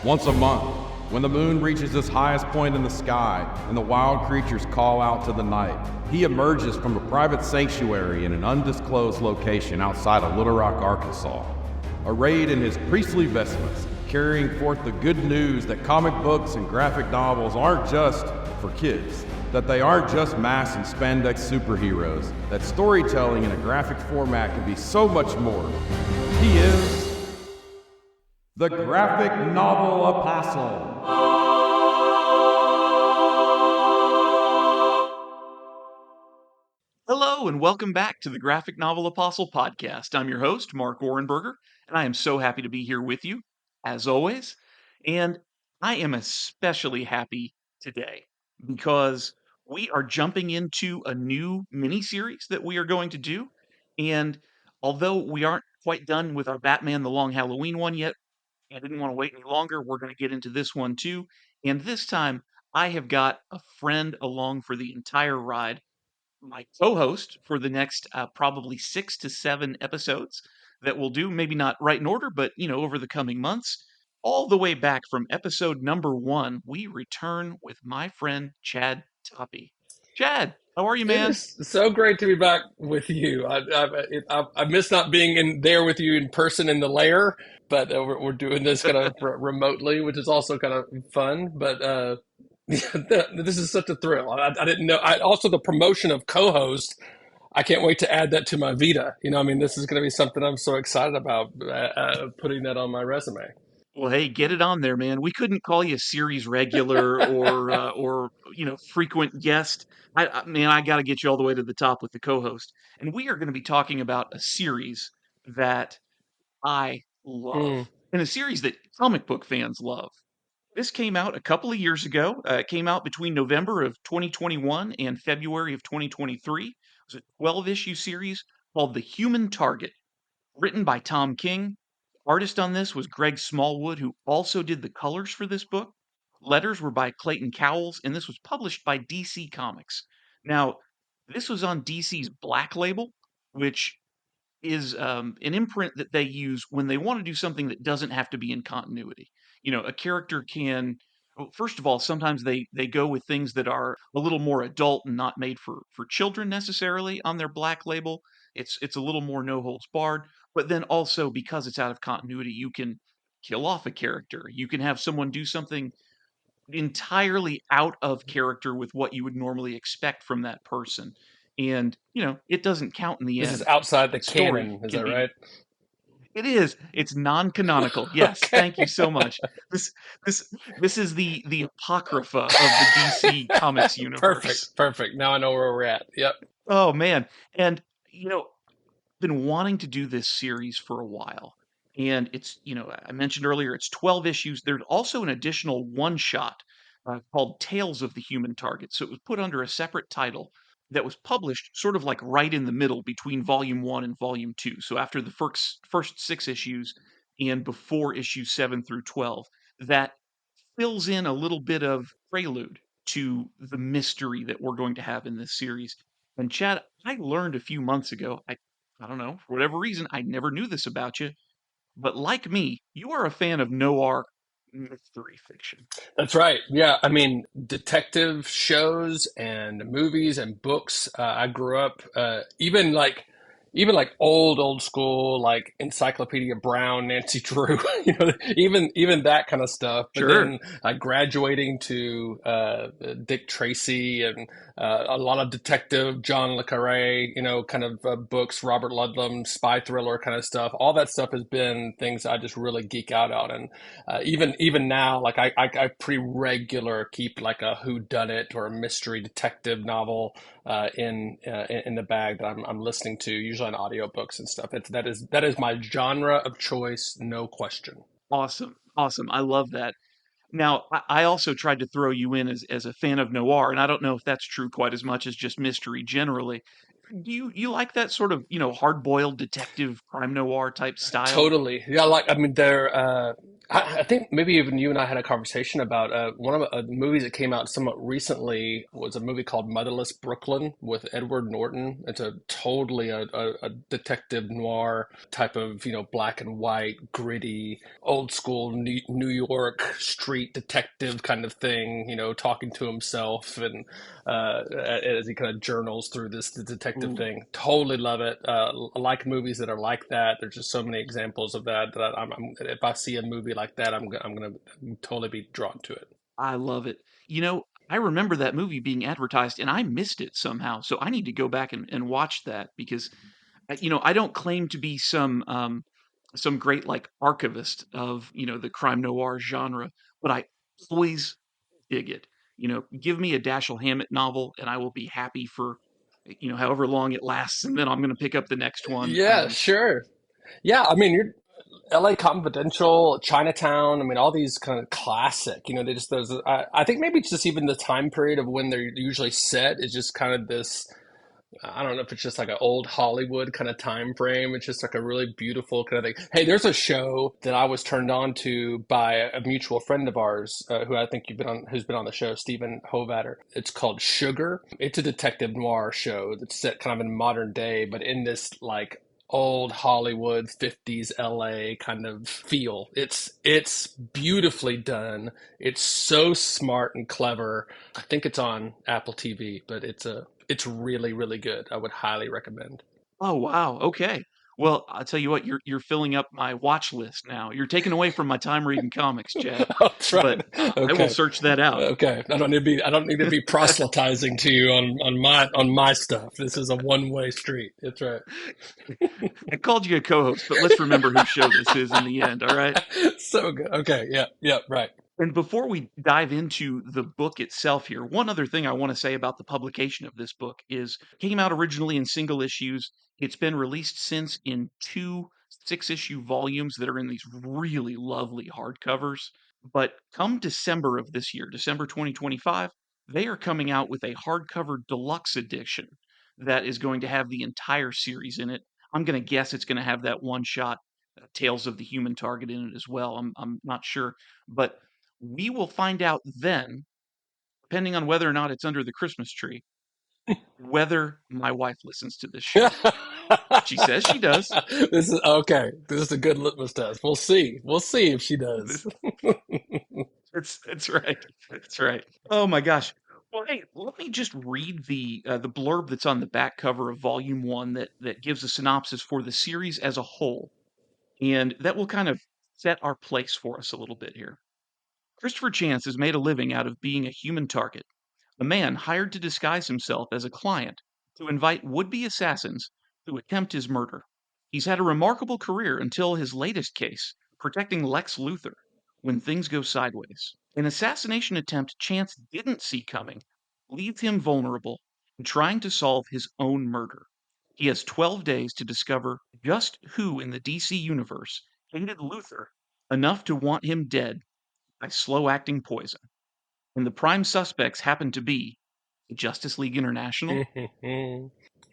Once a month, when the moon reaches its highest point in the sky and the wild creatures call out to the night, he emerges from a private sanctuary in an undisclosed location outside of Little Rock, Arkansas. Arrayed in his priestly vestments, carrying forth the good news that comic books and graphic novels aren't just for kids, that they aren't just mass and spandex superheroes, that storytelling in a graphic format can be so much more. He is the graphic novel apostle. Hello and welcome back to the Graphic Novel Apostle podcast. I'm your host, Mark Ohrenberger, and I am so happy to be here with you, as always. And I am especially happy today because we are jumping into a new mini-series that we are going to do. And although we aren't quite done with our Batman the Long Halloween one yet, I didn't want to wait any longer. We're going to get into this one too. And this time, I have got a friend along for the entire ride, my co-host for the next probably 6 to 7 episodes that we'll do, maybe not right in order, but over the coming months. All the way back from episode number 1, we return with my friend Chad Tappe. Chad, how are you, It man? is so great to be back with you. I miss not being in there with you in person in the lair, but we're doing this kind of remotely, which is also kind of fun. But this is such a thrill. I didn't know. Also, the promotion of co-host. I can't wait to add that to my Vita. This is going to be something I'm so excited about putting that on my resume. Well, hey, get it on there, man. We couldn't call you a series regular or frequent guest. Man, I got to get you all the way to the top with the co-host, and we are going to be talking about a series that I Mm. love, and a series that comic book fans love. This came out a couple of years ago. It came out between November of 2021 and February of 2023. It was a 12-issue series called The Human Target, written by Tom King. Artist on this was Greg Smallwood, who also did the colors for this book. Letters were by Clayton Cowles, and this was published by DC Comics. Now, this was on DC's Black Label, which is an imprint that they use when they want to do something that doesn't have to be in continuity. A character can, well, first of all, sometimes they go with things that are a little more adult and not made for children necessarily on their Black Label. It's a little more no holds barred, but then also because it's out of continuity, you can kill off a character. You can have someone do something entirely out of character with what you would normally expect from that person. And, it doesn't count in the This is end. outside the The story canon, is can that be right? it is. It's non-canonical. Yes, Okay. thank you so much. This this is the apocrypha of the DC Comics universe. Perfect. Now I know where we're at. Yep. Oh man. And been wanting to do this series for a while. And I mentioned earlier, it's 12 issues. There's also an additional one shot called Tales of the Human Target. So it was put under a separate title that was published sort of like right in the middle between volume 1 and volume 2. So after the first 6 issues and before issues 7 through 12, that fills in a little bit of prelude to the mystery that we're going to have in this series. And Chad, I learned a few months ago, I don't know, for whatever reason, I never knew this about you, but like me, you are a fan of noir mystery fiction. That's right. Yeah. I mean, detective shows and movies and books. I grew up, even like old school, like Encyclopedia Brown, Nancy Drew, even that kind of stuff. But Sure. then graduating to Dick Tracy and a lot of detective John le Carré, kind of books, Robert Ludlum, spy thriller kind of stuff. All that stuff has been things I just really geek out on. And even now, like I pretty regular keep like a whodunit or a mystery detective novel in the bag that I'm listening to, usually on audiobooks and stuff. That is my genre of choice, no question. Awesome. Awesome. I love that. Now, I also tried to throw you in as a fan of noir, and I don't know if that's true quite as much as just mystery generally. Do you like that sort of, hard-boiled detective crime noir type style? Totally. Yeah, I mean, they're I think maybe even you and I had a conversation about one of the movies that came out somewhat recently was a movie called Motherless Brooklyn with Edward Norton. It's a totally a detective noir type of, black and white, gritty, old school New York street detective kind of thing, talking to himself and as he kind of journals through this detective Ooh, thing. Totally love it. I like movies that are like that. There's just so many examples of that that if I see a movie like that, I'm gonna totally be drawn to it. I love it. I remember that movie being advertised and I missed it somehow. So I need to go back and watch that because I don't claim to be some great like archivist of, the crime noir genre, but I always dig it. Give me a Dashiell Hammett novel and I will be happy for however long it lasts, and then I'm going to pick up the next one. Yeah, sure. Yeah, I mean, you're LA Confidential, Chinatown. I mean, all these kind of classic. They just those. I think maybe it's just even the time period of when they're usually set is just kind of this. I don't know if it's just like an old Hollywood kind of time frame. It's just like a really beautiful kind of thing. Hey, there's a show that I was turned on to by a mutual friend of ours, who I think who's been on the show, Stephen Hovatter. It's called Sugar. It's a detective noir show that's set kind of in modern day, but in this like old Hollywood 50s LA kind of feel. It's beautifully done. It's so smart and clever. I think it's on Apple TV, but it's really, really good. I would highly recommend. Oh, wow. Okay. Well, I'll tell you what, you're filling up my watch list now. You're taking away from my time reading comics, Chad. That's But right. I will Okay. search that out. Okay. I don't need to be proselytizing to you on my stuff. This is a one-way street. That's right. I called you a co-host, but let's remember whose show this is in the end, all right? So good. Okay. Yeah. Yeah. Right. And before we dive into the book itself here, one other thing I want to say about the publication of this book is it came out originally in single issues. It's been released since in two 6-issue volumes that are in these really lovely hardcovers. But come December of this year, December 2025, they are coming out with a hardcover deluxe edition that is going to have the entire series in it. I'm going to guess it's going to have that one shot Tales of the Human Target in it as well. I'm not sure, but we will find out then, depending on whether or not it's under the Christmas tree, whether my wife listens to this show. She says she does. This is okay. This is a good litmus test. We'll see. We'll see if she does. That's right. That's right. Oh my gosh. Well, hey, let me just read the blurb that's on the back cover of Volume One that gives a synopsis for the series as a whole, and that will kind of set our place for us a little bit here. Christopher Chance has made a living out of being a human target, a man hired to disguise himself as a client to invite would-be assassins to attempt his murder. He's had a remarkable career until his latest case, protecting Lex Luthor, when things go sideways. An assassination attempt Chance didn't see coming leaves him vulnerable in trying to solve his own murder. He has 12 days to discover just who in the DC universe hated Luthor enough to want him dead by slow-acting poison. And the prime suspects happen to be Justice League International.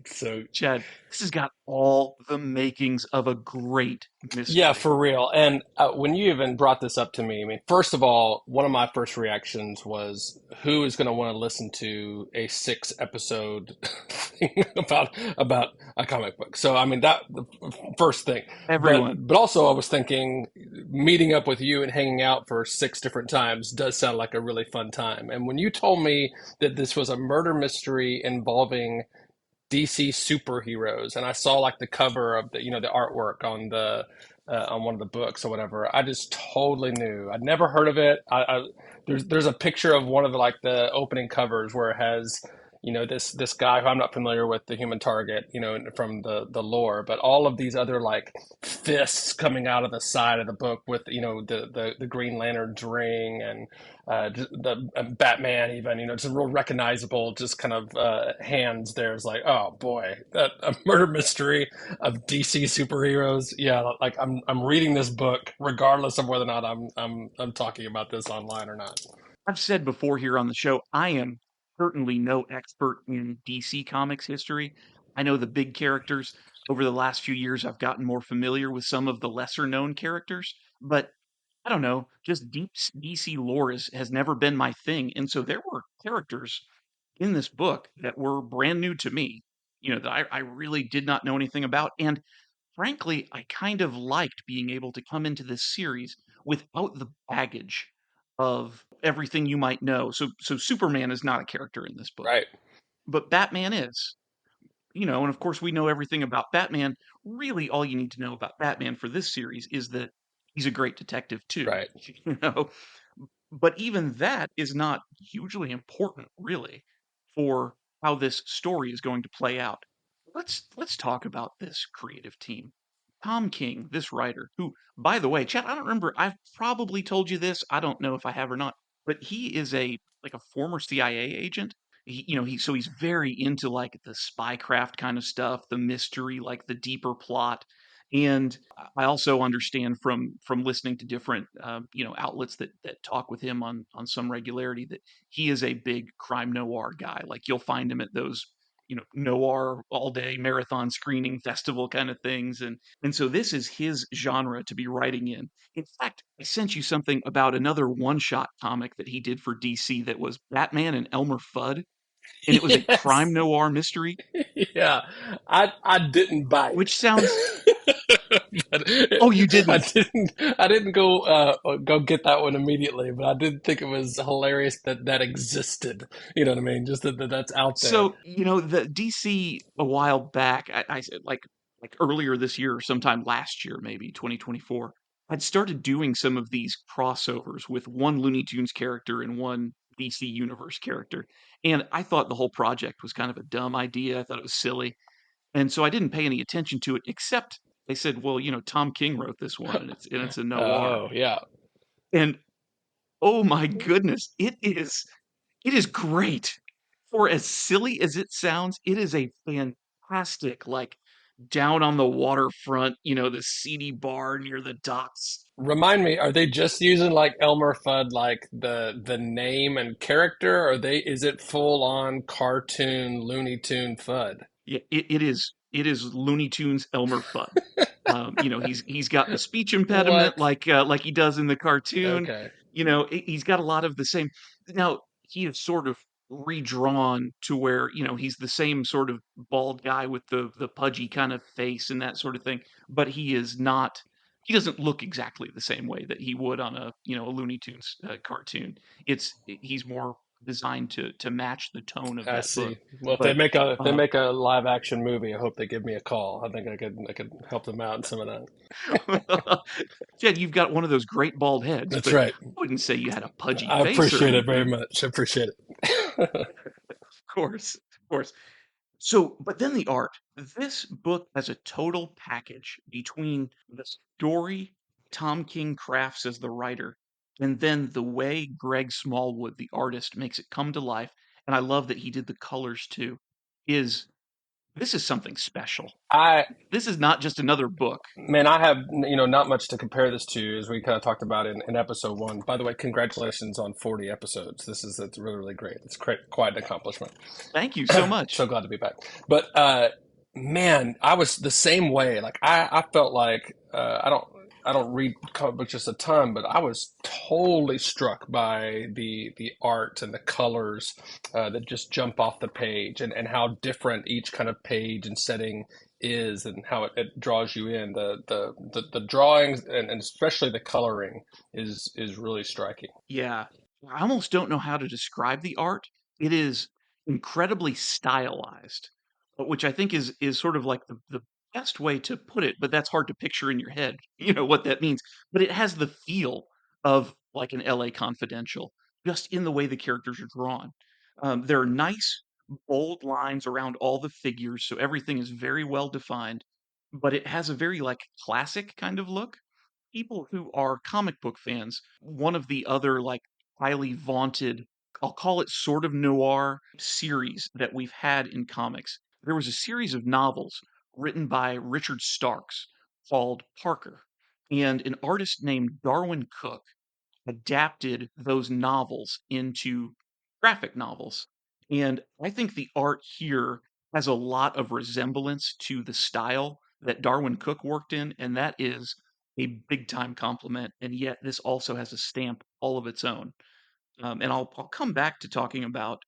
So Chad, this has got all the makings of a great yeah, mystery. for real. And when you even brought this up to me, I mean, first of all, one of my first reactions was, who is going to want to listen to a 6 episode thing about a comic book? So, I mean, that the first thing. Everyone. But also, I was thinking, meeting up with you and hanging out for 6 different times does sound like a really fun time. And when you told me that this was a murder mystery involving DC superheroes, and I saw like the cover of the artwork on one of the books or whatever. I just totally knew. I'd never heard of it. There's a picture of one of the opening covers where it has this guy who I'm not familiar with, the Human Target, from the lore, but all of these other like fists coming out of the side of the book with the Green Lantern's ring and the Batman, even it's a real recognizable just kind of hands there. It's like, oh boy, that a murder mystery of DC superheroes. Yeah, like I'm reading this book regardless of whether or not I'm talking about this online or not. I've said before here on the show, I am certainly no expert in DC Comics history. I know the big characters. Over the last few years, I've gotten more familiar with some of the lesser known characters, but I don't know, just deep DC lore has never been my thing. And so there were characters in this book that were brand new to me, that I really did not know anything about. And frankly, I kind of liked being able to come into this series without the baggage of everything you might know. So Superman is not a character in this book, Right. but Batman is. And of course we know everything about Batman. Really, all you need to know about Batman for this series is that he's a great detective too. Right. You know, but even that is not hugely important, really, for how this story is going to play out. Let's talk about this creative team. Tom King, this writer, who, by the way, Chad, I don't remember. I've probably told you this. I don't know if I have or not, but he is a former CIA agent. He's very into like the spycraft kind of stuff, the mystery, like the deeper plot. And I also understand from listening to different outlets that talk with him on some regularity that he is a big crime noir guy. Like you'll find him at those noir all day marathon screening festival kind of things, and so this is his genre to be writing in. In fact, I sent you something about another one shot comic that he did for DC that was Batman and Elmer Fudd, and it was a crime Yes. noir mystery, Yeah. I didn't bite. which sounds. But Oh, you I didn't. didn't go get that one immediately, but I did think it was hilarious that that existed. You know what I mean? Just that that's out there. So, the DC a while back, I said like earlier this year or sometime last year, maybe 2024, I'd started doing some of these crossovers with one Looney Tunes character and one DC Universe character. And I thought the whole project was kind of a dumb idea. I thought it was silly. And so I didn't pay any attention to it, except they said, well, Tom King wrote this one and it's a noir. Oh yeah. And oh my goodness, it is great. For as silly as it sounds, it is a fantastic, like, down on the waterfront, the seedy bar near the docks. Remind me, are they just using like Elmer Fudd, like the name and character, or they is it full on cartoon Looney Tune Fudd? Yeah, it is Looney Tunes Elmer Fudd. He's got the speech impediment What? like he does in the cartoon. Okay. He's got a lot of the same. Now he is sort of redrawn to where he's the same sort of bald guy with the pudgy kind of face and that sort of thing, but he is not. He doesn't look exactly the same way that he would on a Looney Tunes cartoon. He's more designed to match the tone of I that book, see. Well, but. if they Uh, make a live action movie, I hope they give me a call. I think I could help them out in some of that. Jed, you've got one of those great bald heads, That's but right. I wouldn't say you had a pudgy I face or appreciate it very anything. much. I appreciate it. Of course, of course. So, but then the art. This book has a total package between the story Tom King crafts as the writer, and then the way Greg Smallwood, the artist, makes it come to life. And I love that he did the colors too. Is this is something special. I This is not just another book. Man, I have not much to compare this to, as we kind of talked about in episode one. By the way, congratulations on 40 episodes. It's really really great. It's quite an accomplishment. Thank you so much. So glad to be back. But man, I was the same way. Like I felt like I don't read comic books just a ton, but I was totally struck by the art and the colors that just jump off the page, and how different each kind of page and setting is, and how it draws you in. The drawings and especially the coloring is really striking. Yeah. I almost don't know how to describe the art. It is incredibly stylized, which I think is sort of like the best way to put it, but that's hard to picture in your head, what that means. But it has the feel of like an LA Confidential, just in the way the characters are drawn. There are nice, bold lines around all the figures, so everything is very well defined, but it has a very like classic kind of look. People who are comic book fans, one of the other like highly vaunted, I'll call it sort of noir series that we've had in comics. There was a series of novels written by Richard Starks called Parker, and an artist named Darwin Cook adapted those novels into graphic novels. And I think the art here has a lot of resemblance to the style that Darwin Cook worked in, and that is a big time compliment, and yet this also has a stamp all of its own. And I'll come back to talking about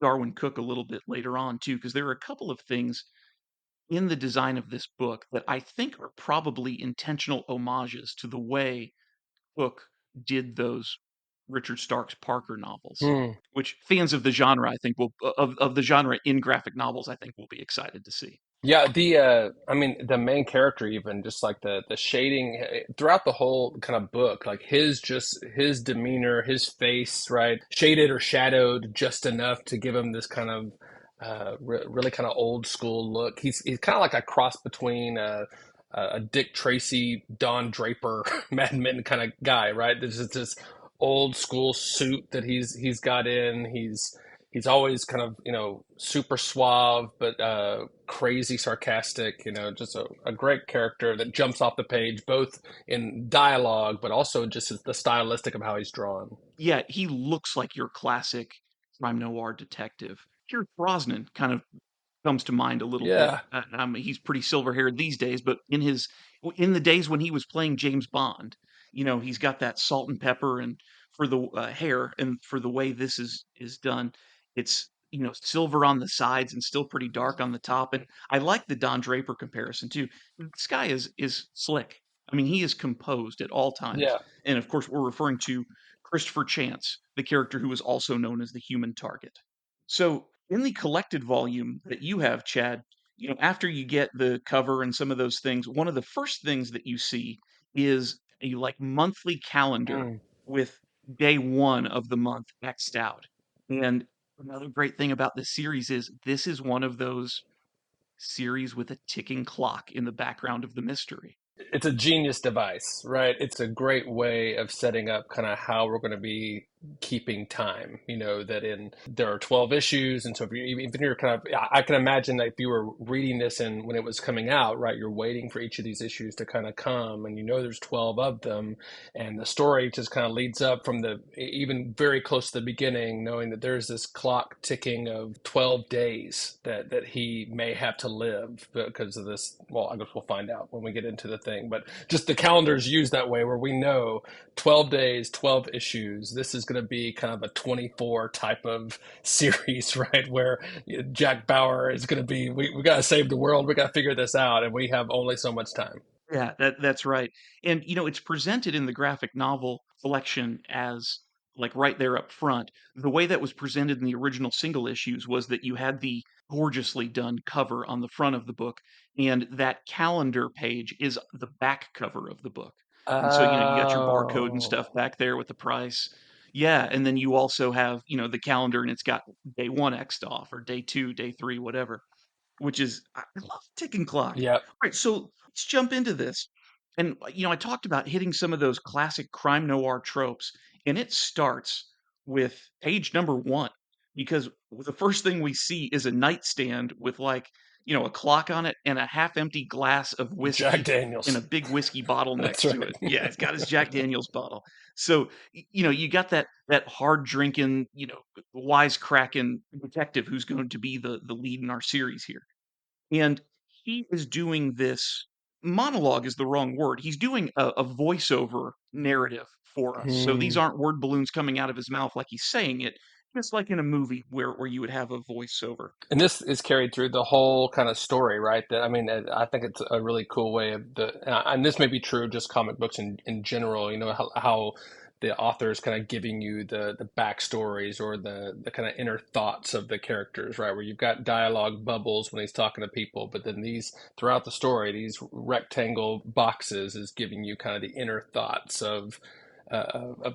Darwin Cook a little bit later on too, because there are a couple of things in the design of this book that I think are probably intentional homages to the way Cook did those Richard Stark's Parker novels, Hmm. which fans of the genre, I think, will of the genre in graphic novels, I think, will be excited to see. Yeah, I mean the main character, even just like the shading throughout the whole kind of book, like his demeanor, his face, right, shaded or shadowed just enough to give him this kind of really kind of old school look. He's kind of like a cross between a Dick Tracy, Don Draper, Mad Men kind of guy, right? There's just this old school suit that he's got in. He's always kind of, super suave, but crazy sarcastic, just a great character that jumps off the page, both in dialogue, but also just the stylistic of how he's drawn. Yeah, he looks like your classic crime noir detective. Pierce Brosnan kind of comes to mind a little bit. Yeah. He's pretty silver-haired these days, but in the days when he was playing James Bond, he's got that salt and pepper, and for the hair, and for the way this is done, it's silver on the sides and still pretty dark on the top. And I like the Don Draper comparison too. This guy is slick. I mean, he is composed at all times, Yeah. and of course, we're referring to Christopher Chance, the character who was also known as the Human Target. So in the collected volume that you have, Chad, after you get the cover and some of those things, one of the first things that you see is a like monthly calendar Mm. with day one of the month X'd out. And another great thing about this series is this is one of those series with a ticking clock in the background of the mystery. It's a genius device, right? It's a great way of setting up kind of how we're going to be keeping time. That in there are 12 issues, and so if you even if you're kind of, I can imagine that if you were reading this and when it was coming out, right, you're waiting for each of these issues to kind of come, and there's 12 of them, and the story just kind of leads up from the even very close to the beginning, knowing that there's this clock ticking of 12 days that he may have to live because of this. Well, I guess we'll find out when we get into the thing, but just the calendar's used that way where we know 12 days, 12 issues. This is going to be kind of a 24 type of series, right? Where Jack Bauer is going to be, we got to save the world. We got to figure this out. And we have only so much time. Yeah, that's right. And it's presented in the graphic novel collection as like right there up front. The way that was presented in the original single issues was that you had the gorgeously done cover on the front of the book, and that calendar page is the back cover of the book. And so, you got your barcode and stuff Oh, back there with the price. Yeah, and then you also have, the calendar, and it's got day 1 X'd off, or day 2, day 3, whatever. Which is, I love ticking clock. yep. Alright, so let's jump into this. And, I talked about hitting some of those classic crime noir tropes, and it starts with page number 1, because the first thing we see is a nightstand with, like, a clock on it and a half-empty glass of Jack whiskey and a Daniels. big whiskey bottle That's next to right. it. Yeah, it's got his Jack Daniels bottle. So, you got that hard drinking, wisecracking detective who's going to be the lead in our series here. And he is doing this monologue is the wrong word. He's doing a voiceover narrative for us. So these Hmm. aren't word balloons coming out of his mouth like he's saying it, just like in a movie where you would have a voiceover. And this is carried through the whole kind of story, right? That I mean, I think it's a really cool way of and this may be true just comic books in general. How the author is kind of giving you the backstories or the kind of inner thoughts of the characters, right? Where you've got dialogue bubbles when he's talking to people, but then these throughout the story, these rectangle boxes is giving you kind of the inner thoughts of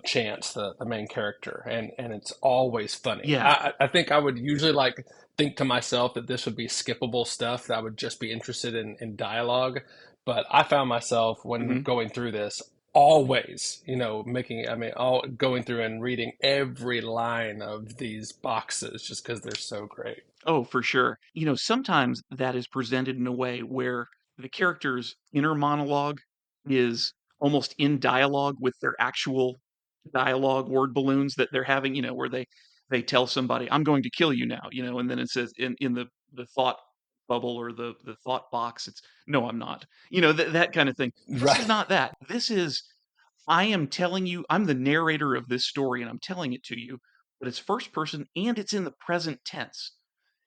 Chance, the main character, and it's always funny. Yeah. I think I would usually like think to myself that this would be skippable stuff that I would just be interested in dialogue, but I found myself when Hmm. going through this always, making I mean, all going through and reading every line of these boxes just because they're so great. Oh, for sure. Sometimes that is presented in a way where the character's inner monologue is almost in dialogue with their actual dialogue word balloons that they're having, where they tell somebody, "I'm going to kill you now," and then it says in the thought bubble or the thought box. It's no, I'm not. You know, that kind of thing. This is Right. not that. This is I am telling you, I'm the narrator of this story and I'm telling it to you, but it's first person and it's in the present tense.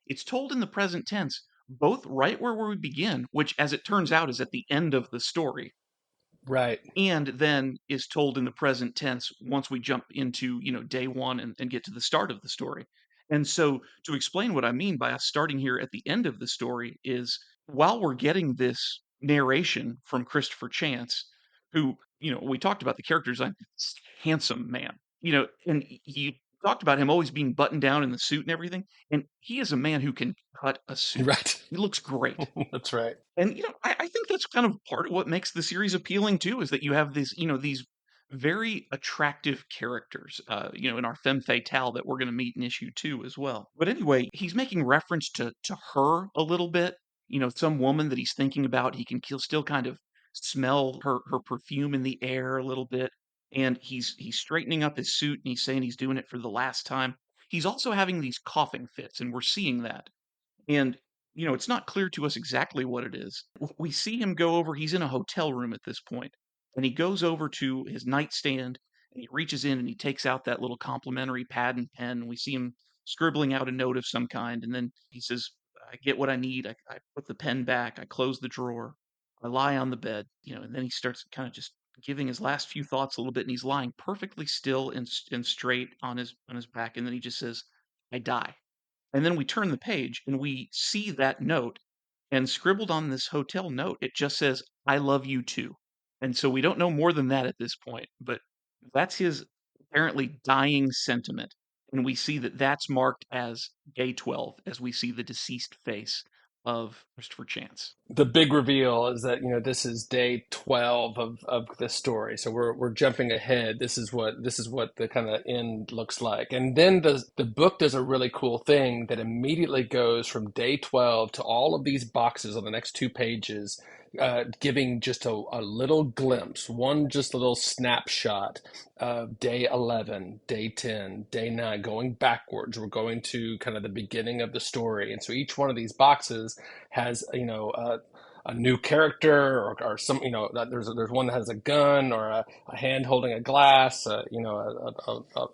It's told in the present tense, both right where we begin, which as it turns out is at the end of the story, Right. and then is told in the present tense once we jump into, day one and get to the start of the story. And so to explain what I mean by us starting here at the end of the story is while we're getting this narration from Christopher Chance, who, we talked about the character design, handsome man, and you talked about him always being buttoned down in the suit and everything. And he is a man who can cut a suit. Right. He looks great. That's right. And, I think that's kind of part of what makes the series appealing too, is that you have these very attractive characters, in our femme fatale that we're going to meet in issue 2 as well. But anyway, he's making reference to her a little bit, some woman that he's thinking about. He can still kind of smell her perfume in the air a little bit. And he's straightening up his suit and he's saying he's doing it for the last time. He's also having these coughing fits, and we're seeing that. And, it's not clear to us exactly what it is. We see him go over, he's in a hotel room at this point, and he goes over to his nightstand and he reaches in and he takes out that little complimentary pad and pen. And we see him scribbling out a note of some kind. And then he says, I get what I need. I put the pen back. I close the drawer. I lie on the bed, and then he starts kind of just giving his last few thoughts a little bit. And he's lying perfectly still and straight on his back. And then he just says, I die. And then we turn the page and we see that note, and scribbled on this hotel note, it just says, I love you too. And so we don't know more than that at this point, but that's his apparently dying sentiment. And we see that that's marked as day 12 as we see the deceased face of Christopher Chance. The big reveal is that this is day 12 of this story, so we're jumping ahead. This is what the kind of end looks like, and then the book does a really cool thing that immediately goes from day 12 to all of these boxes on the next 2 pages, giving just a little glimpse, just a little snapshot of day 11, day 10, day 9, going backwards. We're going to kind of the beginning of the story, and so each one of these boxes has a new character, or some, there's one that has a gun, or a hand holding a glass, a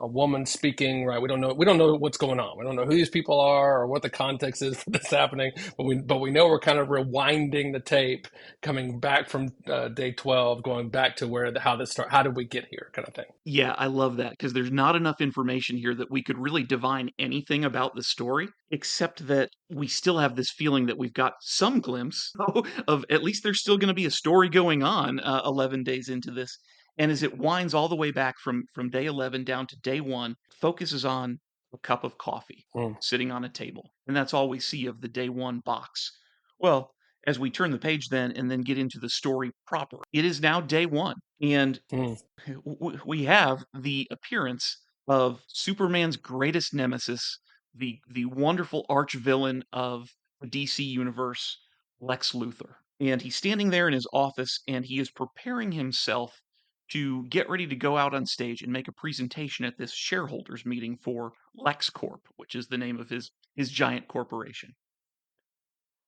woman speaking, right? We don't know what's going on. We don't know who these people are or what the context is for this happening, but we know we're kind of rewinding the tape, coming back from day 12, going back to how this start, how did we get here, kind of thing. Yeah, I love that because there's not enough information here that we could really divine anything about the story, except that we still have this feeling that we've got some glimpse of at least there's still going to be a story going on 11 days into this. And as it winds all the way back from day 11 down to day 1, focuses on a cup of coffee Mm, sitting on a table. And that's all we see of the day 1 box. Well, as we turn the page then and then get into the story proper, it is now day 1. And mm, we have the appearance of Superman's greatest nemesis, the wonderful arch villain of the DC universe, Lex Luthor. And he's standing there in his office and he is preparing himself to get ready to go out on stage and make a presentation at this shareholders meeting for LexCorp, which is the name of his giant corporation.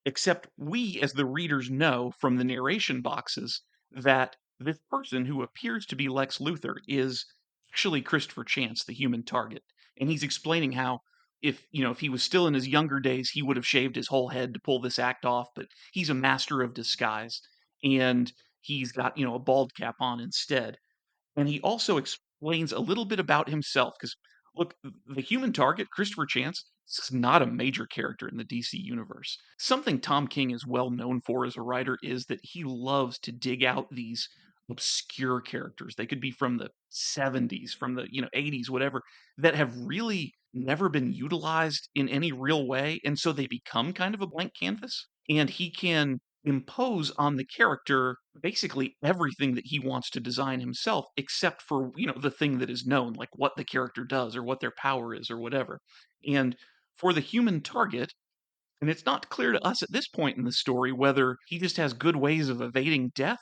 Except we, as the readers, know from the narration boxes that this person who appears to be Lex Luthor is actually Christopher Chance, the human target. And he's explaining how if he was still in his younger days, he would have shaved his whole head to pull this act off, but he's a master of disguise and he's got, a bald cap on instead. And he also explains a little bit about himself because, look, the human target, Christopher Chance, this is not a major character in the DC universe. Something Tom King is well known for as a writer is that he loves to dig out these obscure characters. They could be from the 70s, from the 80s, whatever, that have really never been utilized in any real way. And so they become kind of a blank canvas. And he can impose on the character basically everything that he wants to design himself except for the thing that is known, like what the character does or what their power is or whatever. And for the human target, and it's not clear to us at this point in the story whether he just has good ways of evading death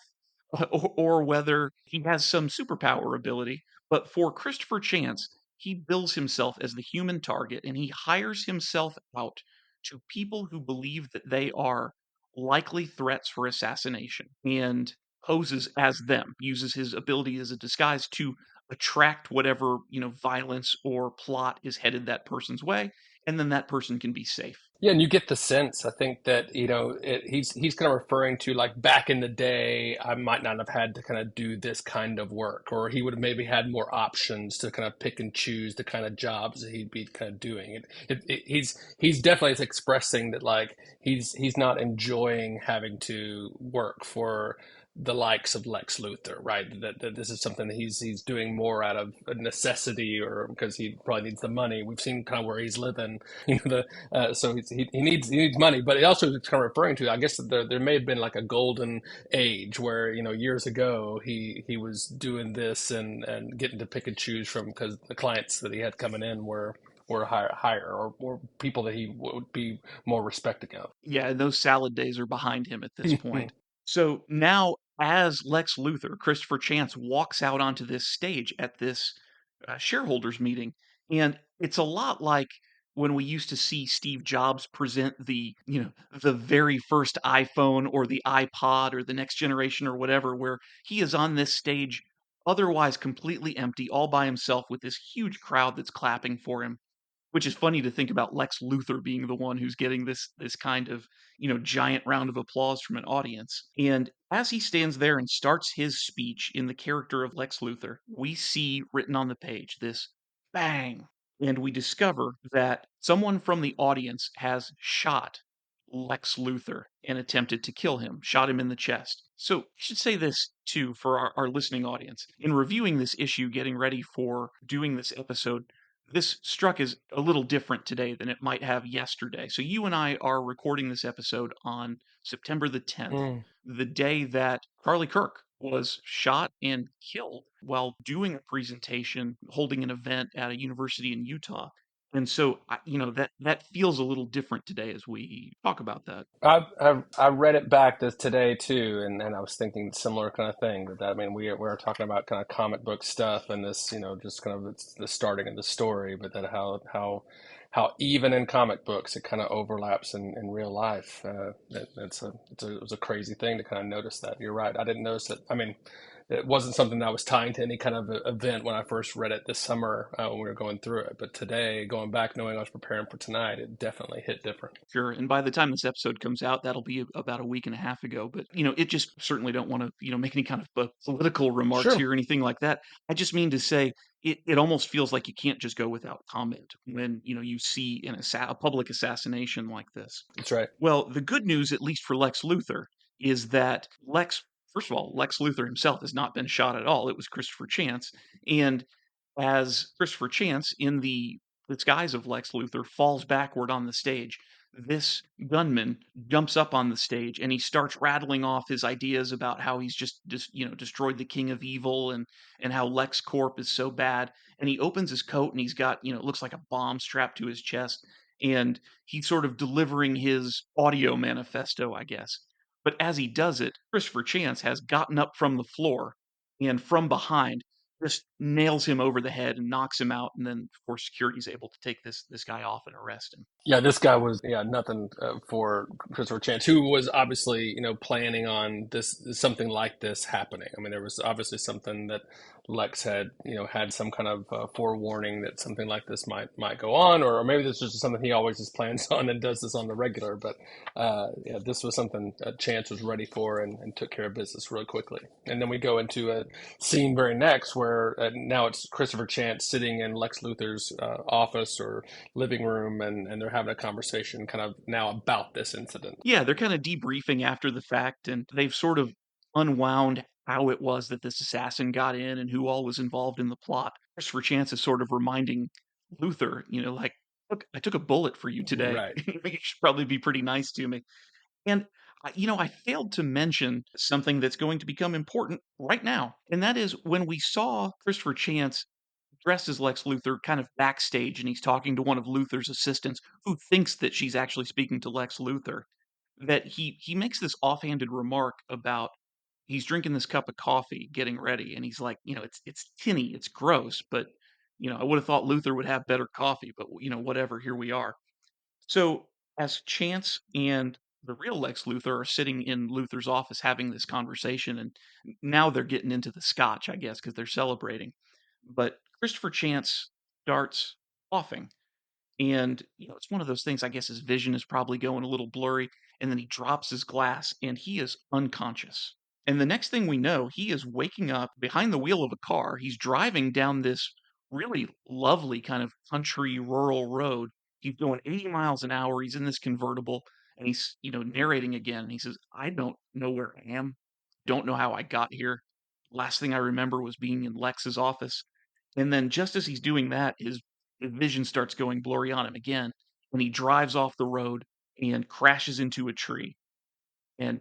or whether he has some superpower ability, but for Christopher Chance, he bills himself as the human target and he hires himself out to people who believe that they are likely threats for assassination and poses as them, uses his ability as a disguise to attract whatever, violence or plot is headed that person's way, and then that person can be safe. Yeah, and you get the sense, I think that, he's kind of referring to like back in the day, I might not have had to kind of do this kind of work, or he would have maybe had more options to kind of pick and choose the kind of jobs that he'd be kind of doing. He's definitely expressing that like he's not enjoying having to work for the likes of Lex Luthor, right? That this is something that he's doing more out of a necessity or because he probably needs the money. We've seen kind of where he's living, so he needs money, but it also is kind of referring to, I guess, there may have been like a golden age where years ago he was doing this and getting to pick and choose from because the clients that he had coming in were higher or people that he would be more respecting of. Yeah, and those salad days are behind him at this point. So now, as Lex Luthor, Christopher Chance walks out onto this stage at this shareholders meeting, and it's a lot like when we used to see Steve Jobs present the very first iPhone or the iPod or the next generation or whatever, where he is on this stage, otherwise completely empty, all by himself with this huge crowd that's clapping for him, which is funny to think about Lex Luthor being the one who's getting this kind of, giant round of applause from an audience. And as he stands there and starts his speech in the character of Lex Luthor, we see written on the page this bang. And we discover that someone from the audience has shot Lex Luthor and attempted to kill him, shot him in the chest. So I should say this too for our listening audience. In reviewing this issue, getting ready for doing this episode, this struck as a little different today than it might have yesterday. So you and I are recording this episode on September the 10th, Mm. the day that Charlie Kirk was shot and killed while doing a presentation, holding an event at a university in Utah. And so, that feels a little different today as we talk about that. I read it back this today too, and I was thinking similar kind of thing. I mean, we're talking about kind of comic book stuff and this, just kind of it's the starting of the story, but that how even in comic books it kind of overlaps in real life. It was a crazy thing to kind of notice that. You're right. I didn't notice it. I mean, it wasn't something that I was tying to any kind of event when I first read it this summer when we were going through it. But today, going back, knowing I was preparing for tonight, it definitely hit different. Sure. And by the time this episode comes out, that'll be about a week and a half ago. But, it just certainly don't want to, make any kind of political remarks Sure, here or anything like that. I just mean to say it almost feels like you can't just go without comment when, you see a public assassination like this. that's right. Well, the good news, at least for Lex Luthor, is that first of all, Lex Luthor himself has not been shot at all. It was Christopher Chance. And as Christopher Chance, in the disguise of Lex Luthor, falls backward on the stage, this gunman jumps up on the stage and he starts rattling off his ideas about how he's just destroyed the king of evil and how Lex Corp is so bad. And he opens his coat and he's got, it looks like a bomb strapped to his chest. And he's sort of delivering his audio manifesto, I guess. But as he does it, Christopher Chance has gotten up from the floor and from behind just nails him over the head and knocks him out. And then, of course, security is able to take this guy off and arrest him. Yeah, this guy was nothing for Christopher Chance, who was obviously planning on this something like this happening. I mean, there was obviously something that Lex had had some kind of forewarning that something like this might go on, or maybe this is just something he always just plans on and does this on the regular. But yeah, this was something Chance was ready for and took care of business really quickly. And then we go into a scene very next where now it's Christopher Chance sitting in Lex Luthor's office or living room, and they're having a conversation kind of now about this incident. Yeah, they're kind of debriefing after the fact, and they've sort of unwound how it was that this assassin got in and who all was involved in the plot. Christopher Chance is sort of reminding Luther, like, look, I took a bullet for you today. Right. You should probably be pretty nice to me. And, I failed to mention something that's going to become important right now. And that is when we saw Christopher Chance dressed as Lex Luthor kind of backstage and he's talking to one of Luthor's assistants who thinks that she's actually speaking to Lex Luthor, that he makes this offhanded remark about he's drinking this cup of coffee getting ready and he's like, it's tinny, it's gross, but I would have thought Luthor would have better coffee, but whatever, here we are. So as Chance and the real Lex Luthor are sitting in Luthor's office having this conversation, and now they're getting into the scotch, I guess, because they're celebrating. But Christopher Chance starts coughing, and it's one of those things. I guess his vision is probably going a little blurry, and then he drops his glass, and he is unconscious. And the next thing we know, he is waking up behind the wheel of a car. He's driving down this really lovely kind of country rural road. He's going 80 miles an hour. He's in this convertible, and he's narrating again. And he says, "I don't know where I am. Don't know how I got here. Last thing I remember was being in Lex's office." And then just as he's doing that, his vision starts going blurry on him again, and he drives off the road and crashes into a tree, and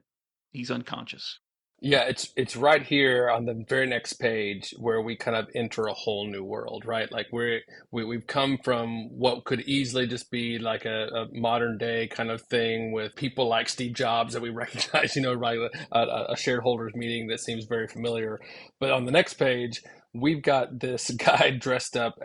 he's unconscious. Yeah, it's right here on the very next page where we kind of enter a whole new world, right? Like we've come from what could easily just be like a modern day kind of thing with people like Steve Jobs that we recognize, right? A shareholders meeting that seems very familiar. But on the next page, we've got this guy dressed up.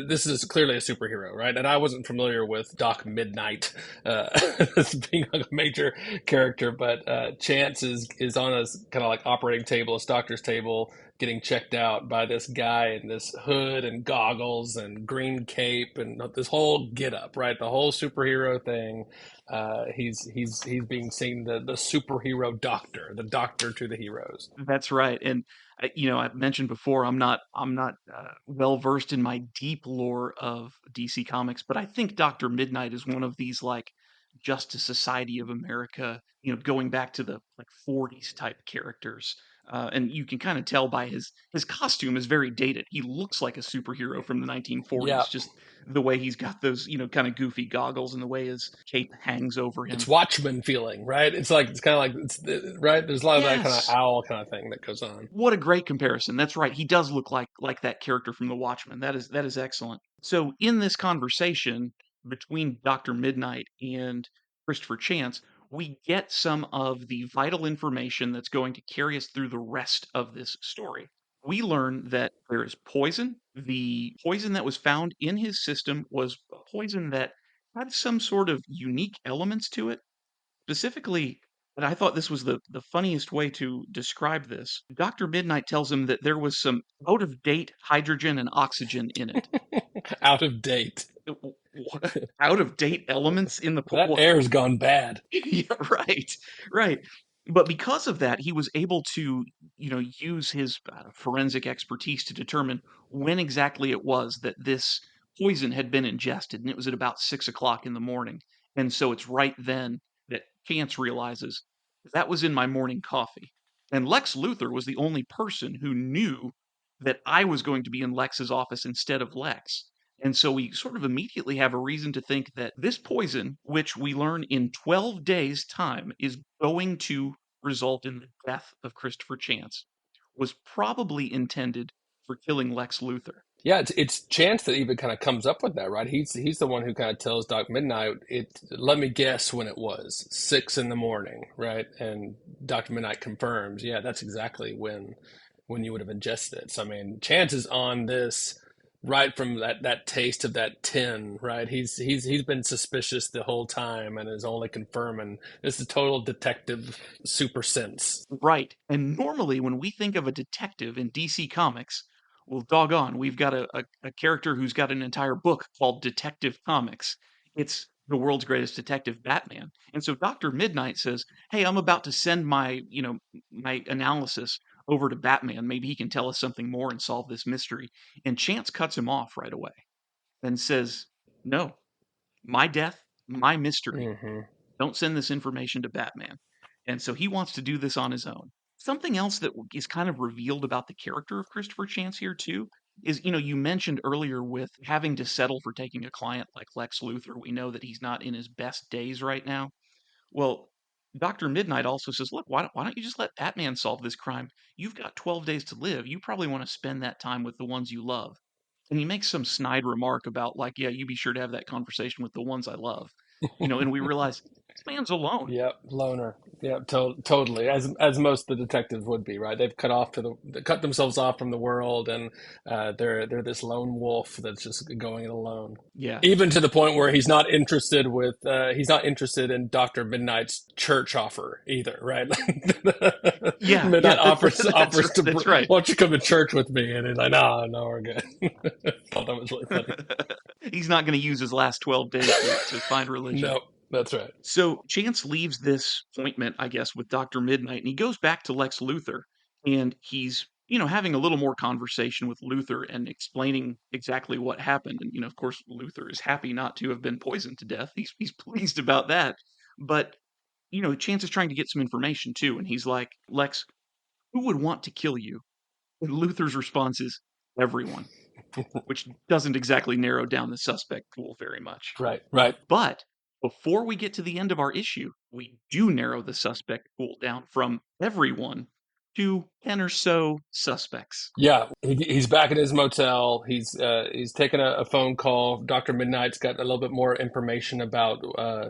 This is clearly a superhero, right? And I wasn't familiar with Doc Midnight as being a major character, but Chance is on a kind of like operating table, a doctor's table, getting checked out by this guy in this hood and goggles and green cape and this whole get up, right? The whole superhero thing. He's being seen the superhero doctor, the doctor to the heroes. That's right. And I've mentioned before, I'm not well versed in my deep lore of DC Comics, but I think Doctor Midnight is one of these like Justice Society of America, going back to the like 40s type characters. And you can kind of tell by his costume is very dated. He looks like a superhero from the Yeah, 1940s, just the way he's got those, kind of goofy goggles and the way his cape hangs over it's him. Watchmen feeling, right? It's like it's kind of like it's right. There's a lot of that kind of Yes. owl kind of thing that goes on. What a great comparison. That's right. He does look like that character from The Watchmen. That is excellent. So in this conversation between Dr. Midnight and Christopher Chance, we get some of the vital information that's going to carry us through the rest of this story. We learn that there is poison. The poison that was found in his system was a poison that had some sort of unique elements to it. Specifically, and I thought this was the funniest way to describe this. Dr. Midnight tells him that there was some out of date hydrogen and oxygen in it. Out of date. Out of date elements in the That air's gone bad. yeah, right, right. But because of that, he was able to, use his forensic expertise to determine when exactly it was that this poison had been ingested, and it was at about 6 o'clock in the morning. And so it's right then that Chance realizes that was in my morning coffee. And Lex Luthor was the only person who knew that I was going to be in Lex's office instead of Lex. And so we sort of immediately have a reason to think that this poison, which we learn in 12 days' time is going to result in the death of Christopher Chance, was probably intended for killing Lex Luthor. Yeah, it's Chance that even kind of comes up with that, right? He's the one who kind of tells Doc Midnight, it let me guess when it was 6 in the morning, right? And Dr. Midnight confirms, yeah, that's exactly when you would have ingested it. So I mean, Chance is on this right from that taste of that tin, right? He's been suspicious the whole time and is only confirming. This is total detective super sense. Right. And normally, when we think of a detective in DC Comics, well, doggone, we've got a character who's got an entire book called Detective Comics. It's the world's greatest detective, Batman. And so Dr. Midnight says, "Hey, I'm about to send my analysis over to Batman. Maybe he can tell us something more and solve this mystery." And Chance cuts him off right away and says, "No, my death, my mystery. Hmm. Don't send this information to Batman." And so he wants to do this on his own. Something else that is kind of revealed about the character of Christopher Chance here too is, you mentioned earlier with having to settle for taking a client like Lex Luthor. We know that he's not in his best days right now. Well, Dr. Midnight also says, "Look, why don't you just let Batman solve this crime? You've got 12 days to live. You probably want to spend that time with the ones you love." And he makes some snide remark about like, "Yeah, you be sure to have that conversation with the ones I love." And we realize This man's alone. Yep, loner. Yep, totally. As most of the detectives would be, right? They've they cut themselves off from the world, and they're this lone wolf that's just going it alone. Yeah. Even to the point where he's not interested in Doctor Midnight's church offer either, right? Yeah, Midnight that's offers to that's right. why don't you come to church with me? And he's like, no, we're good. Thought that was really funny. He's not going to use his last 12 days to find religion. No, that's right. So Chance leaves this appointment, I guess, with Dr. Midnight, and he goes back to Lex Luthor, and he's, having a little more conversation with Luthor and explaining exactly what happened. And, of course, Luthor is happy not to have been poisoned to death. He's pleased about that. But, Chance is trying to get some information too, and he's like, Lex, who would want to kill you? And Luthor's response is, everyone, which doesn't exactly narrow down the suspect pool very much. Right. But before we get to the end of our issue, we do narrow the suspect pool down from everyone to 10 or so suspects. Yeah, he's back at his motel. He's taken a phone call. Dr. Midnight's got a little bit more information about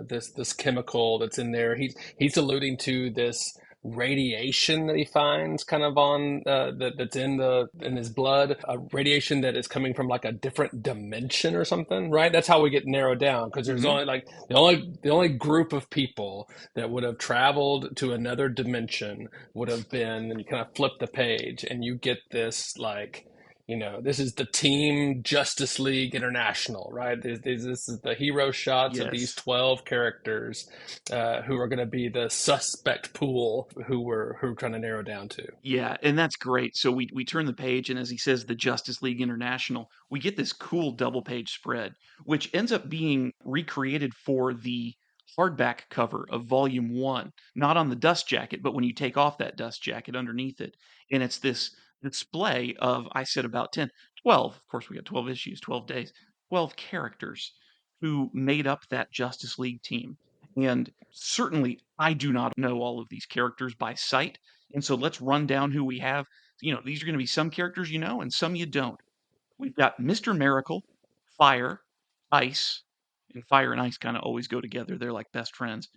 this chemical that's in there. He's alluding to this radiation that he finds kind of on that's in his blood, a radiation that is coming from like a different dimension or something, right? That's how we get narrowed down, because there's only like the only group of people that would have traveled to another dimension would have been, and you kind of flip the page and you get this like, this is the Team Justice League International, right? This is the hero shots of these 12 characters who are going to be the suspect pool who we're trying to narrow down to. Yeah, and that's great. So we turn the page, and as he says, the Justice League International, we get this cool double page spread, which ends up being recreated for the hardback cover of Volume 1, not on the dust jacket, but when you take off that dust jacket underneath it. And it's this display of, I said about 10, 12, of course we got 12 issues, 12 days, 12 characters who made up that Justice League team. And certainly I do not know all of these characters by sight. And so let's run down who we have. These are going to be some characters you know and some you don't. We've got Mr. Miracle, Fire, Ice, and Fire and Ice kind of always go together. They're like best friends.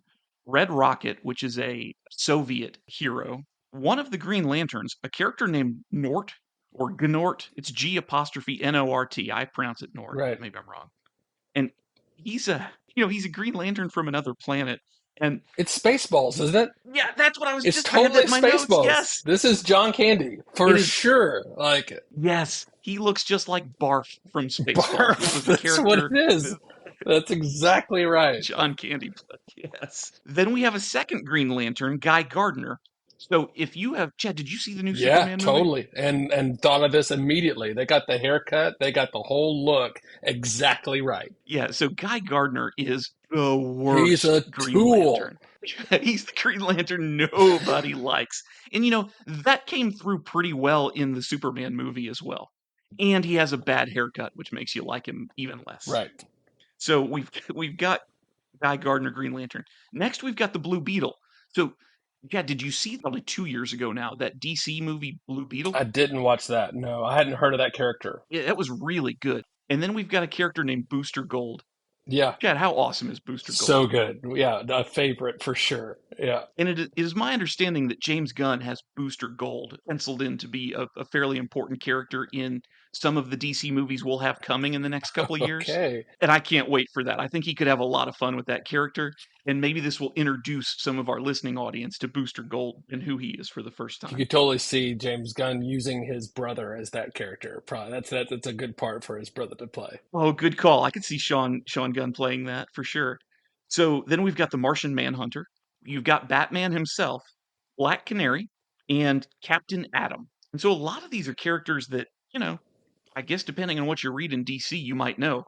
Red Rocket, which is a Soviet hero. One of the Green Lanterns, a character named Nort or Gnort. It's G apostrophe Nort. I pronounce it Nort. Right. Maybe I'm wrong. And he's a Green Lantern from another planet. And it's Spaceballs, isn't it? yeah, that's what I was it's just totally my Spaceballs. Notes. Yes. This is John Candy for sure. Like it. Yes, he looks just like Barf from Spaceballs. Barf, that's what it is. That's exactly right. John Candy, yes. Then we have a second Green Lantern, Guy Gardner. So if you have, Chad, did you see the new Superman movie? Yeah, totally. And thought of this immediately. They got the haircut. They got the whole look exactly right. Yeah, so Guy Gardner is the worst He's a Green tool. Lantern. He's the Green Lantern nobody likes. And, that came through pretty well in the Superman movie as well. And he has a bad haircut, which makes you like him even less. Right. So we've got Guy Gardner, Green Lantern. Next, we've got the Blue Beetle. So, yeah, did you see probably 2 years ago now that DC movie Blue Beetle? I didn't watch that. No, I hadn't heard of that character. Yeah, that was really good. And then we've got a character named Booster Gold. Yeah. Chad, how awesome is Booster Gold? So good. Yeah, a favorite for sure. Yeah. And it is my understanding that James Gunn has Booster Gold penciled in to be a fairly important character in some of the DC movies we'll have coming in the next couple of years. Okay. And I can't wait for that. I think he could have a lot of fun with that character. And maybe this will introduce some of our listening audience to Booster Gold and who he is for the first time. You could totally see James Gunn using his brother as that character. Probably that's a good part for his brother to play. Oh, good call. I could see Sean Gunn playing that for sure. So then we've got the Martian Manhunter. You've got Batman himself, Black Canary, and Captain Atom. And so a lot of these are characters that, I guess depending on what you read in DC, you might know.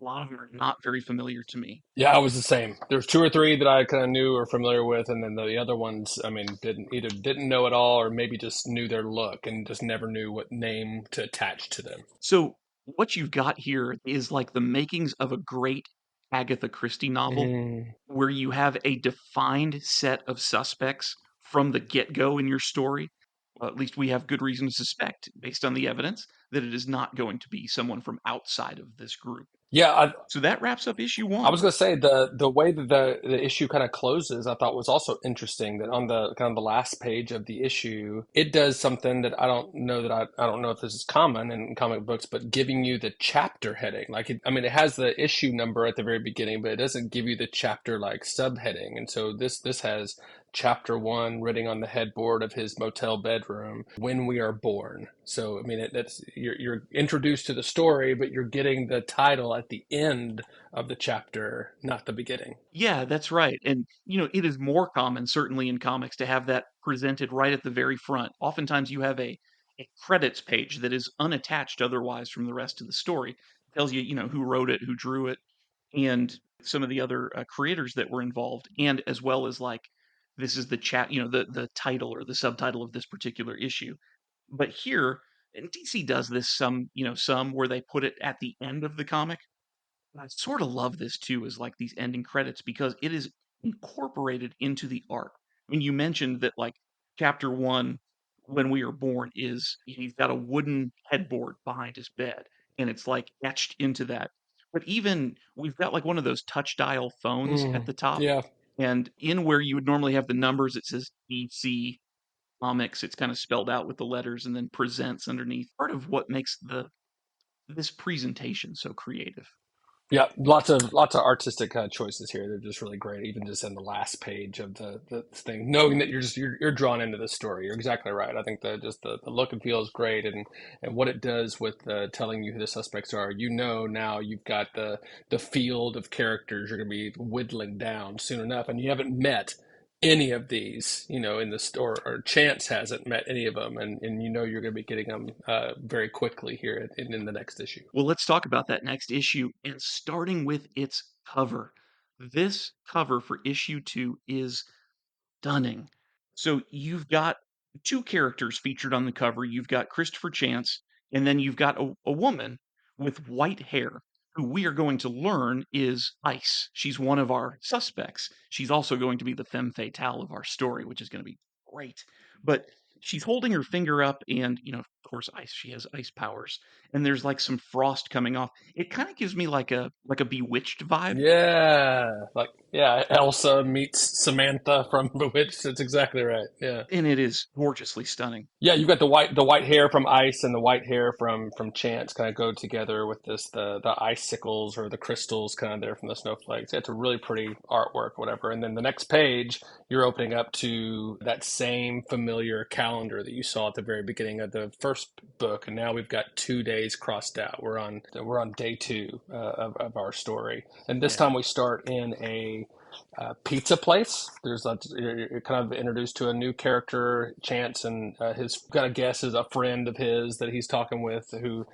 A lot of them are not very familiar to me. Yeah, I was the same. There's 2 or 3 that I kind of knew or familiar with, and then the other ones, I mean, didn't know at all, or maybe just knew their look and just never knew what name to attach to them. So what you've got here is like the makings of a great Agatha Christie novel where you have a defined set of suspects from the get-go in your story. at least we have good reason to suspect, based on the evidence, that it is not going to be someone from outside of this group. Yeah, So that wraps up issue I one. was going to say the way that the issue kind of closes, I thought was also interesting. That on the kind of the last page of the issue, it does something that I don't know if this is common in comic books, but giving you the chapter heading. Like, I mean, it has the issue number at the very beginning, but it doesn't give you the chapter like subheading. And so this has chapter one written on the headboard of his motel bedroom, "When We Are Born." So I mean, that's you're introduced to the story, but you're getting the title at the end of the chapter, not the beginning. Yeah, that's right. And, it is more common, certainly in comics, to have that presented right at the very front. Oftentimes, you have a credits page that is unattached otherwise from the rest of the story. It tells you, who wrote it, who drew it, and some of the other creators that were involved, and as well as like, this is the chat, the title or the subtitle of this particular issue. But here, and DC does this some where they put it at the end of the comic. I sort of love this too, as like these ending credits because it is incorporated into the art. I mean, you mentioned that like chapter one, when we are born, is he's got a wooden headboard behind his bed, and it's like etched into that. But even we've got like one of those touch dial phones at the top, Yeah. and in where you would normally have the numbers, it says DC Comics. It's kind of spelled out with the letters, and then presents underneath. Part of what makes the this presentation so creative. Yeah, lots of artistic choices here. They're just really great. Even just in the last page of the thing, knowing that you're drawn into the story. You're exactly right. I think the look and feel is great, and what it does with telling you who the suspects are. You know now you've got the field of characters you're going to be whittling down soon enough, and you haven't met any of these, in the store, or Chance hasn't met any of them, and you know you're going to be getting them very quickly here in the next issue. Well, let's talk about that next issue and starting with its cover. This cover for issue two is stunning. So you've got two characters featured on the cover. You've got Christopher Chance, and then you've got a woman with white hair who we are going to learn is Ice. She's one of our suspects. She's also going to be the femme fatale of our story, which is going to be great. But she's holding her finger up, and of course, ice. She has ice powers, and there's like some frost coming off. It kind of gives me like a Bewitched vibe. Yeah, like yeah, Elsa meets Samantha from Bewitched. That's exactly right. Yeah. And it is gorgeously stunning. Yeah, you've got the white hair from Ice and the white hair from Chance kind of go together with the icicles or the crystals kind of there from the snowflakes. It's a really pretty artwork, whatever. And then the next page, you're opening up to that same familiar calendar that you saw at the very beginning of the first book, and now we've got 2 days crossed out. We're on day two of our story, and this Yeah. time we start in a pizza place. You're kind of introduced to a new character, Chance, and his kind of guess is a friend of his that he's talking with, who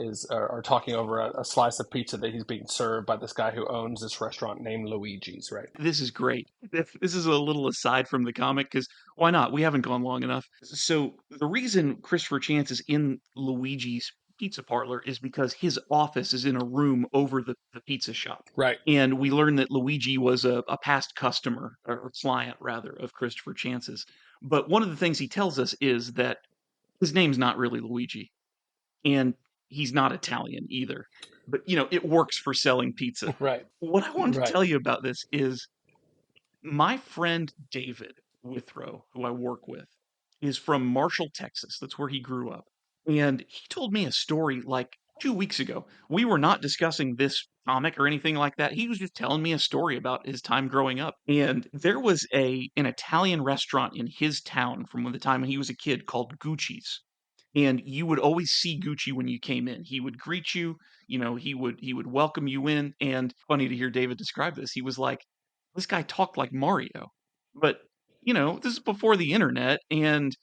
is are talking over a slice of pizza that he's being served by this guy who owns this restaurant named Luigi's. Right. This is great. This is a little aside from the comic because why not? We haven't gone long enough. So the reason Christopher Chance is in Luigi's pizza parlor is because his office is in a room over the pizza shop. Right. And we learn that Luigi was a past customer or client rather of Christopher Chance's. But one of the things he tells us is that his name's not really Luigi and he's not Italian either. But it works for selling pizza. Right. What I wanted to Right. tell you about this is my friend David Withrow, who I work with, is from Marshall, Texas. That's where he grew up. And he told me a story like 2 weeks ago. We were not discussing this comic or anything like that. He was just telling me a story about his time growing up. And there was an Italian restaurant in his town from the time he was a kid called Gucci's. And you would always see Gucci when you came in. He would greet you, he would welcome you in. And funny to hear David describe this. He was like, this guy talked like Mario. But, this is before the internet. And,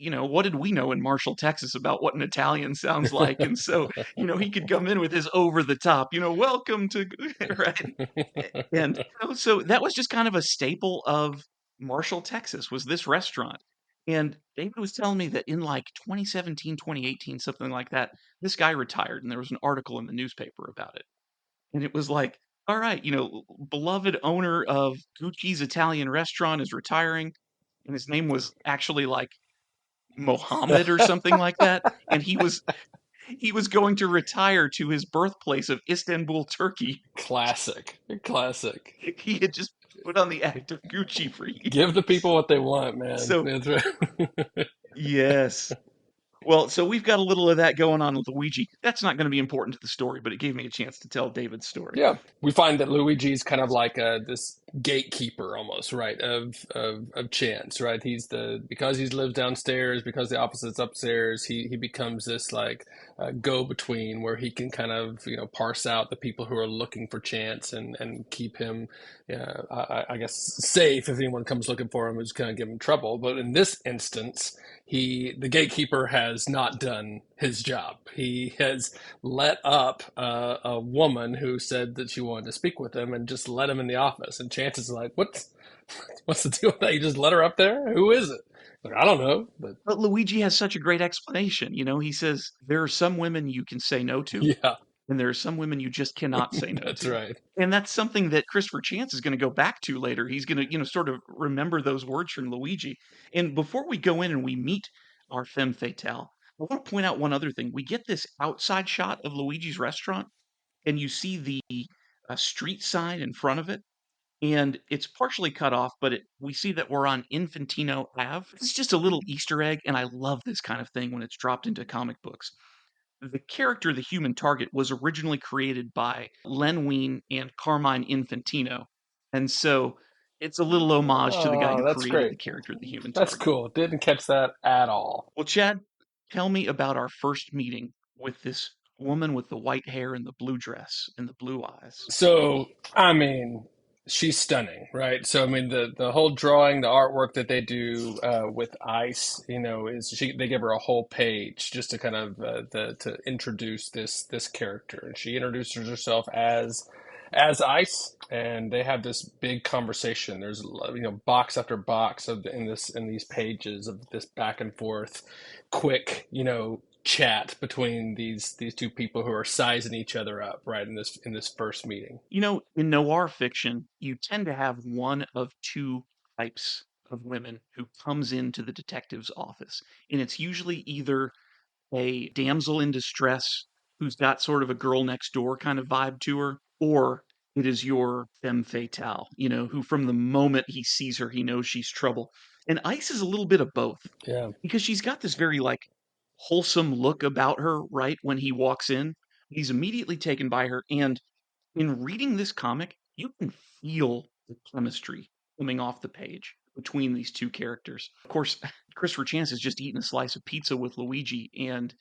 what did we know in Marshall, Texas about what an Italian sounds like? And so, he could come in with his over the top, welcome to, right? And so that was just kind of a staple of Marshall, Texas, was this restaurant. And David was telling me that in like 2017, 2018, something like that, this guy retired and there was an article in the newspaper about it. And it was like, all right, beloved owner of Gucci's Italian restaurant is retiring. And his name was actually like Mohammed or something like that, and he was going to retire to his birthplace of Istanbul, Turkey. Classic. Classic. He had just put on the act of Gucci for Give the years. people what they want, man. So, That's right. yes. Well, so we've got a little of that going on with Luigi. That's not going to be important to the story, but it gave me a chance to tell David's story. Yeah, we find that Luigi's kind of like this gatekeeper almost, right? Of chance, right? He's the because he lives downstairs, because the office is upstairs. He becomes this like go between where he can kind of parse out the people who are looking for chance and keep him, I guess, safe if anyone comes looking for him who's going to give him trouble. But in this instance, the gatekeeper has not done his job. He has let up a woman who said that she wanted to speak with him and just let him in the office. And Chance is like, what's the deal with that? You just let her up there? Who is it? Like, I don't know, but But Luigi has such a great explanation. He says, there are some women you can say no to, yeah, and there are some women you just cannot say no that's to. right. And that's something that Christopher Chance is going to go back to later. He's going to, sort of remember those words from Luigi. And before we go in and we meet our femme fatale, I want to point out one other thing. We get this outside shot of Luigi's restaurant, and you see the street sign in front of it. And it's partially cut off, but we see that we're on Infantino Ave. It's just a little Easter egg, and I love this kind of thing when it's dropped into comic books. The character, the human target, was originally created by Len Wein and Carmine Infantino. And so it's a little homage to the guy Oh, who that's created great. the character, the human That's target. cool. Didn't catch that at all. Well, Chad, tell me about our first meeting with this woman with the white hair and the blue dress and the blue eyes. So, I mean, she's stunning, right? So, I mean, the whole drawing, the artwork that they do with ice, is they give her a whole page just to kind of to introduce this character, and she introduces herself as Ice, and they have this big conversation. There's box after box in these pages of this back and forth, quick chat between these two people who are sizing each other up right in this first meeting. In noir fiction, you tend to have one of two types of women who comes into the detective's office. And it's usually either a damsel in distress who's got sort of a girl next door kind of vibe to her, or it is your femme fatale, who from the moment he sees her, he knows she's trouble. And Ice is a little bit of both Yeah, because she's got this very like wholesome look about her right when he walks in. He's immediately taken by her. And in reading this comic, you can feel the chemistry coming off the page between these two characters. Of course, Christopher Chance has just eaten a slice of pizza with Luigi, and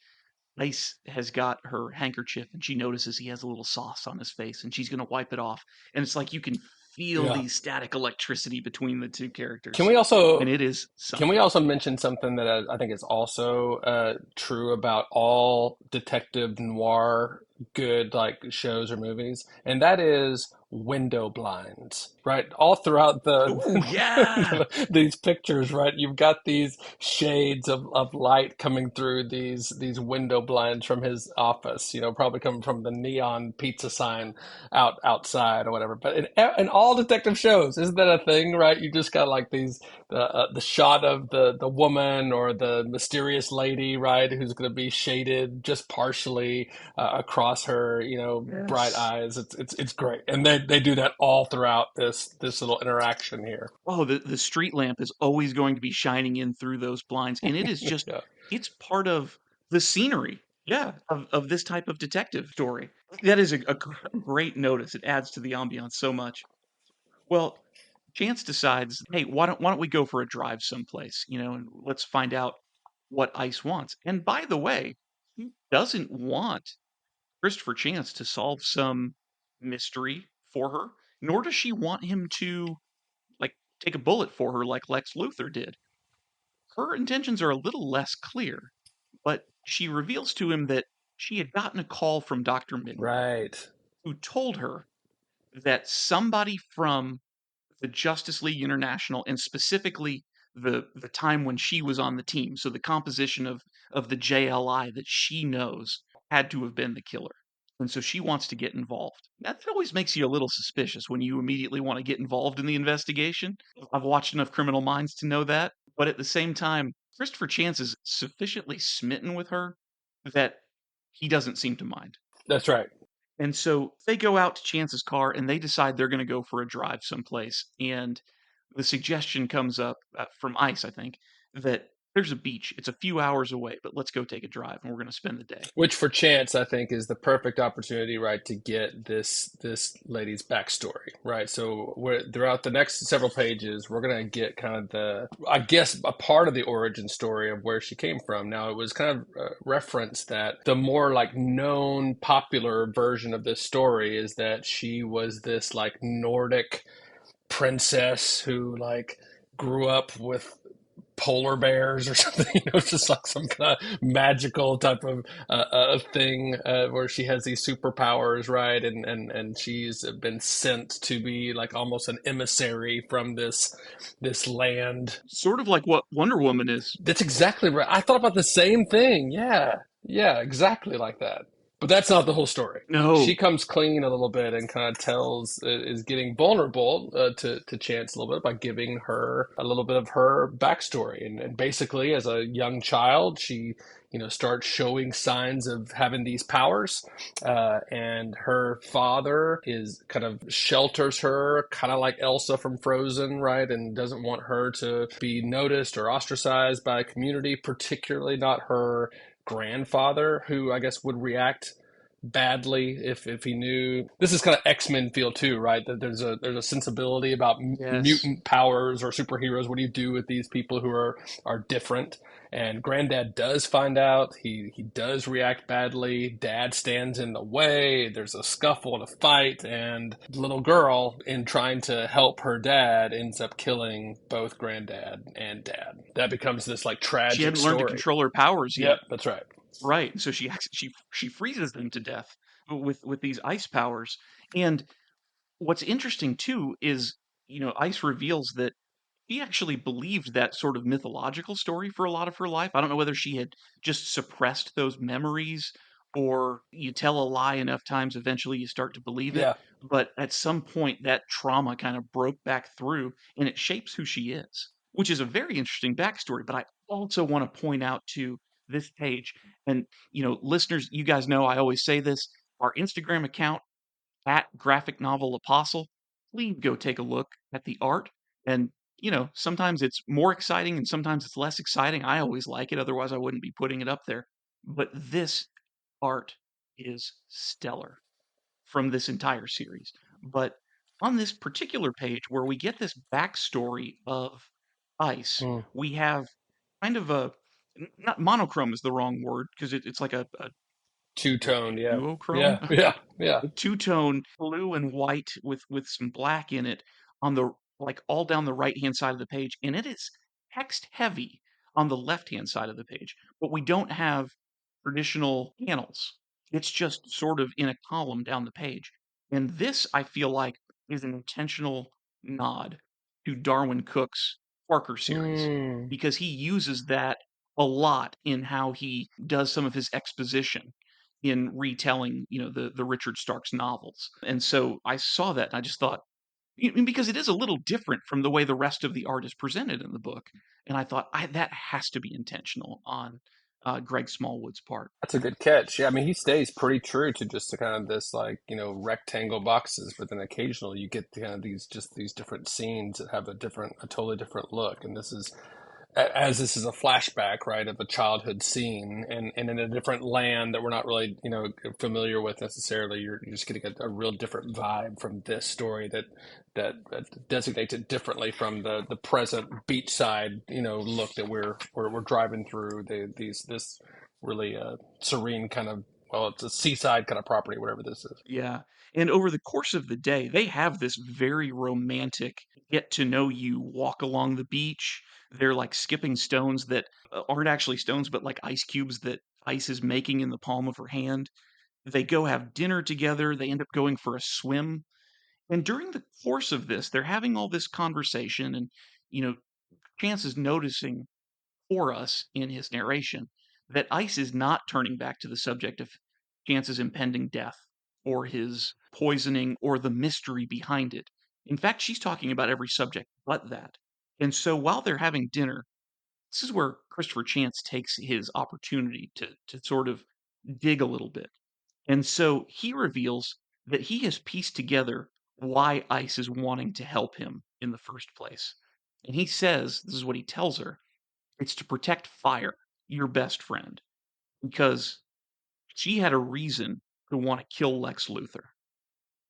Ice has got her handkerchief, and she notices he has a little sauce on his face, and she's going to wipe it off. And it's like you can feel yeah. the static electricity between the two Can characters, we and also it is can we something. also mention something that I think is also true about all detective noir good like shows or movies, and that is window blinds, right? All throughout Oh yeah, these pictures, right? You've got these shades of light coming through these window blinds from his office, probably coming from the neon pizza sign outside or whatever. But in all detective shows, isn't that a thing, right? You just got like these the shot of the woman or the mysterious lady, right, who's going to be shaded just partially across her, bright yes. eyes. It's great, and they do that all throughout this little interaction here. Oh, the street lamp is always going to be shining in through those blinds, and it is just Yeah. it's part of the scenery, yeah, of this type of detective story. That is a great notice. It adds to the ambiance so much. Well, Chance decides, hey, why don't we go for a drive someplace, and let's find out what Ice wants. And by the way, he doesn't want Christopher Chance to solve some mystery for her, nor does she want him to like take a bullet for her like Lex Luthor did. Her intentions are a little less clear, but she reveals to him that she had gotten a call from Dr. Midnight, Right. who told her that somebody from the Justice League International, and specifically the time when she was on the team, so the composition of the JLI that she knows had to have been the killer. And so she wants to get involved. That always makes you a little suspicious when you immediately want to get involved in the investigation. I've watched enough Criminal Minds to know that. But at the same time, Christopher Chance is sufficiently smitten with her that he doesn't seem to mind. That's right. And so they go out to Chance's car and they decide they're going to go for a drive someplace. And the suggestion comes up from Ice, I think, that there's a beach. It's a few hours away, but let's go take a drive and we're going to spend the day. Which for Chance, I think, is the perfect opportunity, right, to get this lady's backstory, right? So throughout the next several pages, we're gonna get kind of I guess, a part of the origin story of where she came from. Now, it was kind of referenced that the more like known, popular version of this story is that she was this like Nordic princess who like grew up with polar bears or something. It's just like some kind of magical type of thing where she has these superpowers, right? And she's been sent to be like almost an emissary from this land. Sort of like what Wonder Woman is. That's exactly right. I thought about the same thing. Yeah, yeah, exactly like that. But that's not the whole story. No. She comes clean a little bit and kind of is getting vulnerable to Chance a little bit by giving her a little bit of her backstory. And basically, as a young child, she, starts showing signs of having these powers. And her father is kind of shelters her, kind of like Elsa from Frozen, right? And doesn't want her to be noticed or ostracized by a community, particularly not her grandfather, who I guess would react badly if he knew. This is kind of X-Men feel too, right? That there's a sensibility about Yes. mutant powers or superheroes. What do you do with these people who are different? And Granddad does find out. He does react badly. Dad stands in the way. There's a scuffle and a fight, and the little girl, in trying to help her dad, ends up killing both Granddad and Dad. That becomes this like She tragic hadn't learned to story. control her powers Yep, yet. that's right. Right. So she freezes them to death with these ice powers. And what's interesting too is, Ice reveals that she actually believed that sort of mythological story for a lot of her life. I don't know whether she had just suppressed those memories, or you tell a lie enough times, eventually you start to believe it. Yeah. But at some point, that trauma kind of broke back through and it shapes who she is, which is a very interesting backstory. But I also want to point out to this page, and, listeners, you guys know I always say this, our Instagram account at Graphic Novel Apostle, please go take a look at the art. And, sometimes it's more exciting and sometimes it's less exciting. I always like it, otherwise, I wouldn't be putting it up there. But this art is stellar from this entire series. But on this particular page where we get this backstory of Ice, Mm. we have kind of not monochrome is the wrong word, because it's like a Two-tone, yeah. duochrome. Yeah, yeah, yeah. Two-tone blue and white with some black in it on the, like, all down the right-hand side of the page, and it is text heavy on the left-hand side of the page, but we don't have traditional panels. It's just sort of in a column down the page. And this, I feel like, is an intentional nod to Darwin Cook's Parker series, Mm. because he uses that a lot in how he does some of his exposition in retelling, the Richard Starks novels. And so I saw that and I just thought, because it is a little different from the way the rest of the art is presented in the book, and I thought that has to be intentional on Greg Smallwood's part. That's a good catch. Yeah, I mean, he stays pretty true to just the kind of this like, rectangle boxes, but then occasionally you get kind of these different scenes that have a totally different look. And as this is a flashback, right, of a childhood scene, and in a different land that we're not really, familiar with necessarily. You're just getting a real different vibe from this story that designates it differently from the present beachside, look that we're driving through this really serene kind of, well, it's a seaside kind of property, whatever this is. Yeah. And over the course of the day, they have this very romantic get to know you walk along the beach. They're like skipping stones that aren't actually stones, but like ice cubes that Ice is making in the palm of her hand. They go have dinner together. They end up going for a swim. And during the course of this, they're having all this conversation, and, you know, Chance is noticing for us in his narration that Ice is not turning back to the subject of Chance's impending death or his poisoning or the mystery behind it. In fact, she's talking about every subject but that. And so while they're having dinner, This is where Christopher Chance takes his opportunity to sort of dig a little bit. And so he reveals that he has pieced together why Ice is wanting to help him in the first place. And he says, this is what he tells her, it's to protect Fire, your best friend, because she had a reason to want to kill Lex Luthor.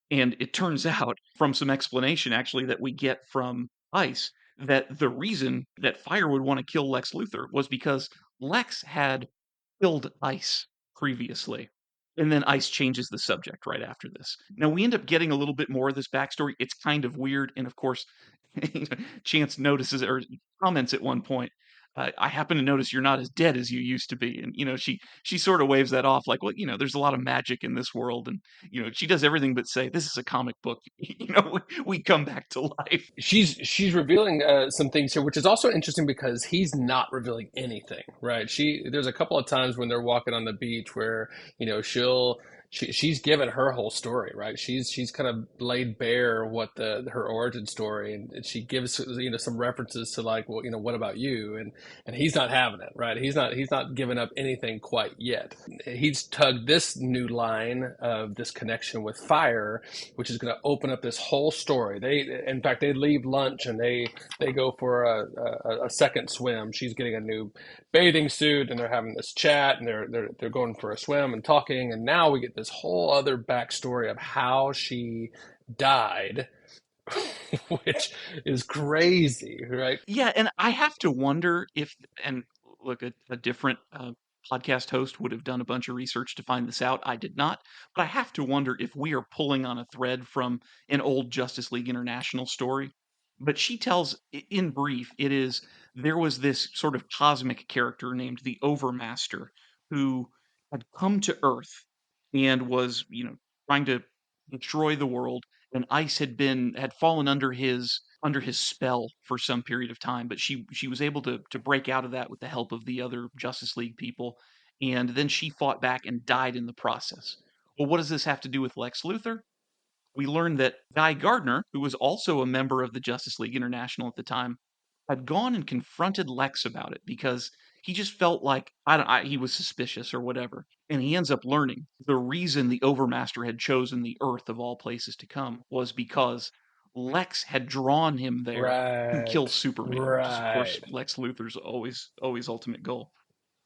And it turns out from some explanation actually that we get from Ice that the reason that Fire would want to kill Lex Luthor was because Lex had killed Ice previously. And then Ice changes the subject right after this. Now we end up getting a little bit more of this backstory. It's kind of weird, and of course, Chance notices or comments at one point. I happen to notice you're not as dead as you used to be, and she sort of waves that off like, well, there's a lot of magic in this world, and she does everything but say this is a comic book. We come back to life. She's revealing some things here, which is also interesting because he's not revealing anything, right? There's a couple of times when they're walking on the beach where she's given her whole story, right? She's kind of laid bare what her origin story, and she gives some references to like, well, what about you? And he's not having it, right? He's not giving up anything quite yet. He's tugged this new line of this connection with Fire, which is going to open up this whole story. In fact, they leave lunch and they go for a second swim. She's getting a new bathing suit, and they're having this chat, and they're going for a swim and talking. And now we get this whole other backstory of how she died, which is crazy, right? Yeah, and I have to wonder if, and look, a different podcast host would have done a bunch of research to find this out. I did not, but I have to wonder if we are pulling on a thread from an old Justice League International story. But she tells, in brief, there was this sort of cosmic character named the Overmaster who had come to Earth and was, trying to destroy the world, and Ice had fallen under his spell for some period of time, but she was able to break out of that with the help of the other Justice League people, and then she fought back and died in the process. Well, what does this have to do with Lex Luthor? We learned that Guy Gardner, who was also a member of the Justice League International at the time, had gone and confronted Lex about it because he just felt like he was suspicious or whatever. And he ends up learning the reason the Overmaster had chosen the Earth of all places to come was because Lex had drawn him there to kill Right, Superman, which is of course right. Lex Luthor's always ultimate goal.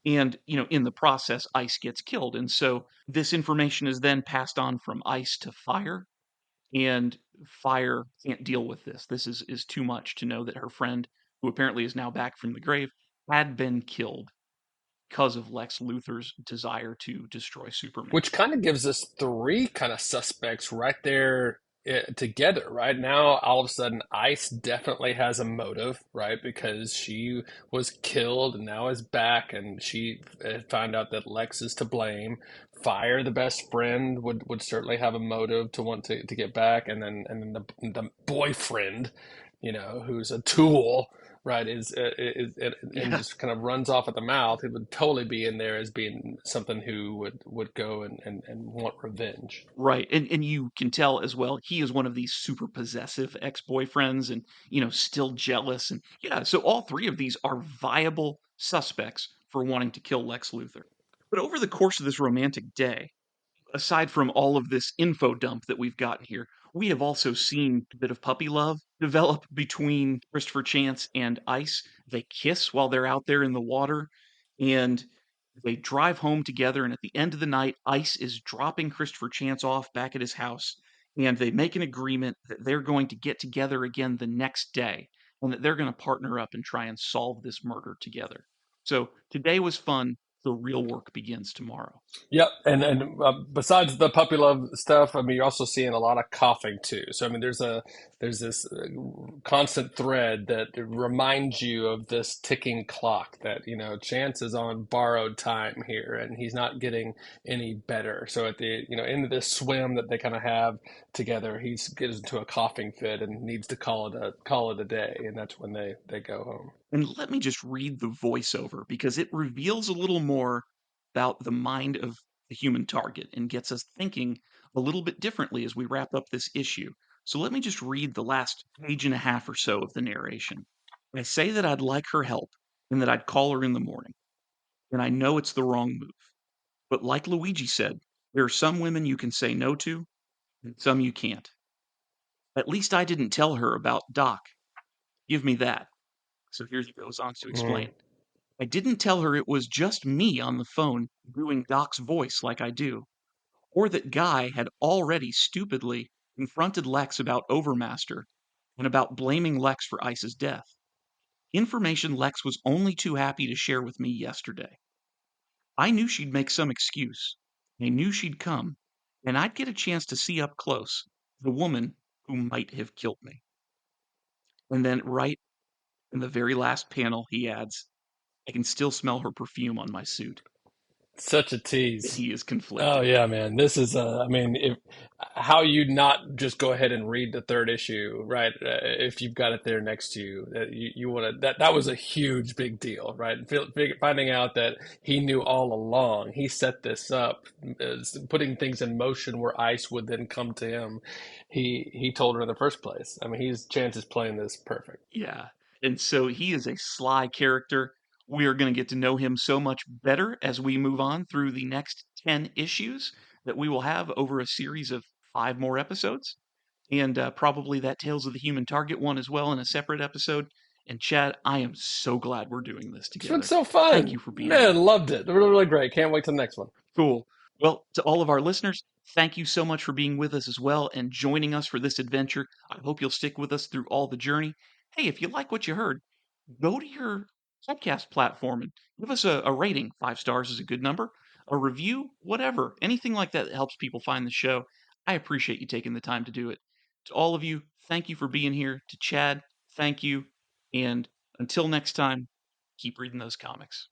And in the process, Ice gets killed, and so this information is then passed on from Ice to Fire, and Fire can't deal with this. This is too much to know that her friend, who apparently is now back from the grave, had been killed because of Lex Luthor's desire to destroy Superman. Which kind of gives us three kind of suspects right there together. Right now, all of a sudden, Ice definitely has a motive, right? Because she was killed and now is back, and she found out that Lex is to blame. Fire, the best friend, would certainly have a motive to want to get back, and then the boyfriend, who's a tool, right, and Yeah. just kind of runs off at the mouth. It would totally be in there as being something who would go and want revenge. Right. And you can tell as well, he is one of these super possessive ex-boyfriends and, still jealous. And yeah, so all three of these are viable suspects for wanting to kill Lex Luthor. But over the course of this romantic day, aside from all of this info dump that we've gotten here, we have also seen a bit of puppy love develop between Christopher Chance and Ice. They kiss while they're out there in the water, and they drive home together. And at the end of the night, Ice is dropping Christopher Chance off back at his house, and they make an agreement that they're going to get together again the next day, and that they're going to partner up and try and solve this murder together. So today was fun. The real work begins tomorrow. Yep, and besides the puppy love stuff, I mean, you're also seeing a lot of coughing too. So I mean, there's this constant thread that reminds you of this ticking clock that Chance is on borrowed time here, and he's not getting any better. So at the end of this swim that they kind of have together, he gets into a coughing fit and needs to call it a day, and that's when they go home. And let me just read the voiceover because it reveals a little more about the mind of the human target and gets us thinking a little bit differently as we wrap up this issue. So let me just read the last page and a half or so of the narration. I say that I'd like her help, and that I'd call her in the morning. And I know it's the wrong move. But like Luigi said, there are some women you can say no to, and some you can't. At least I didn't tell her about Doc. Give me that. So here he goes on to Mm. explain. I didn't tell her it was just me on the phone doing Doc's voice like I do, or that Guy had already stupidly confronted Lex about Overmaster and about blaming Lex for Ice's death. Information Lex was only too happy to share with me yesterday. I knew she'd make some excuse. I knew she'd come, and I'd get a chance to see up close the woman who might have killed me. And then, right in the very last panel, he adds, I can still smell her perfume on my suit. Such a tease. He is Oh conflicted. yeah, man. This is I mean, if how you not just go ahead and read the third issue, right? If you've got it there next to you, you want to that was a huge big deal, right? Finding out that he knew all along, he set this up, putting things in motion where Ice would then come to him. He told her in the first place. I mean, his chances playing this perfect. Yeah. And so he is a sly character. We are going to get to know him so much better as we move on through the next 10 issues that we will have over a series of 5 more episodes. And probably that Tales of the Human Target one as well in a separate episode. And Chad, I am so glad we're doing this It's been together. so Thank fun, you for being man. here. Loved it. Really, really great. Can't wait till the next one. Cool. Well, to all of our listeners, thank you so much for being with us as well and joining us for this adventure. I hope you'll stick with us through all the journey. Hey, if you like what you heard, go to your podcast platform and give us a rating. 5 stars is a good number. A review, whatever, anything like that that helps people find the show. I appreciate you taking the time to do it. To all of you, thank you for being here. To Chad, thank you. And until next time, keep reading those comics.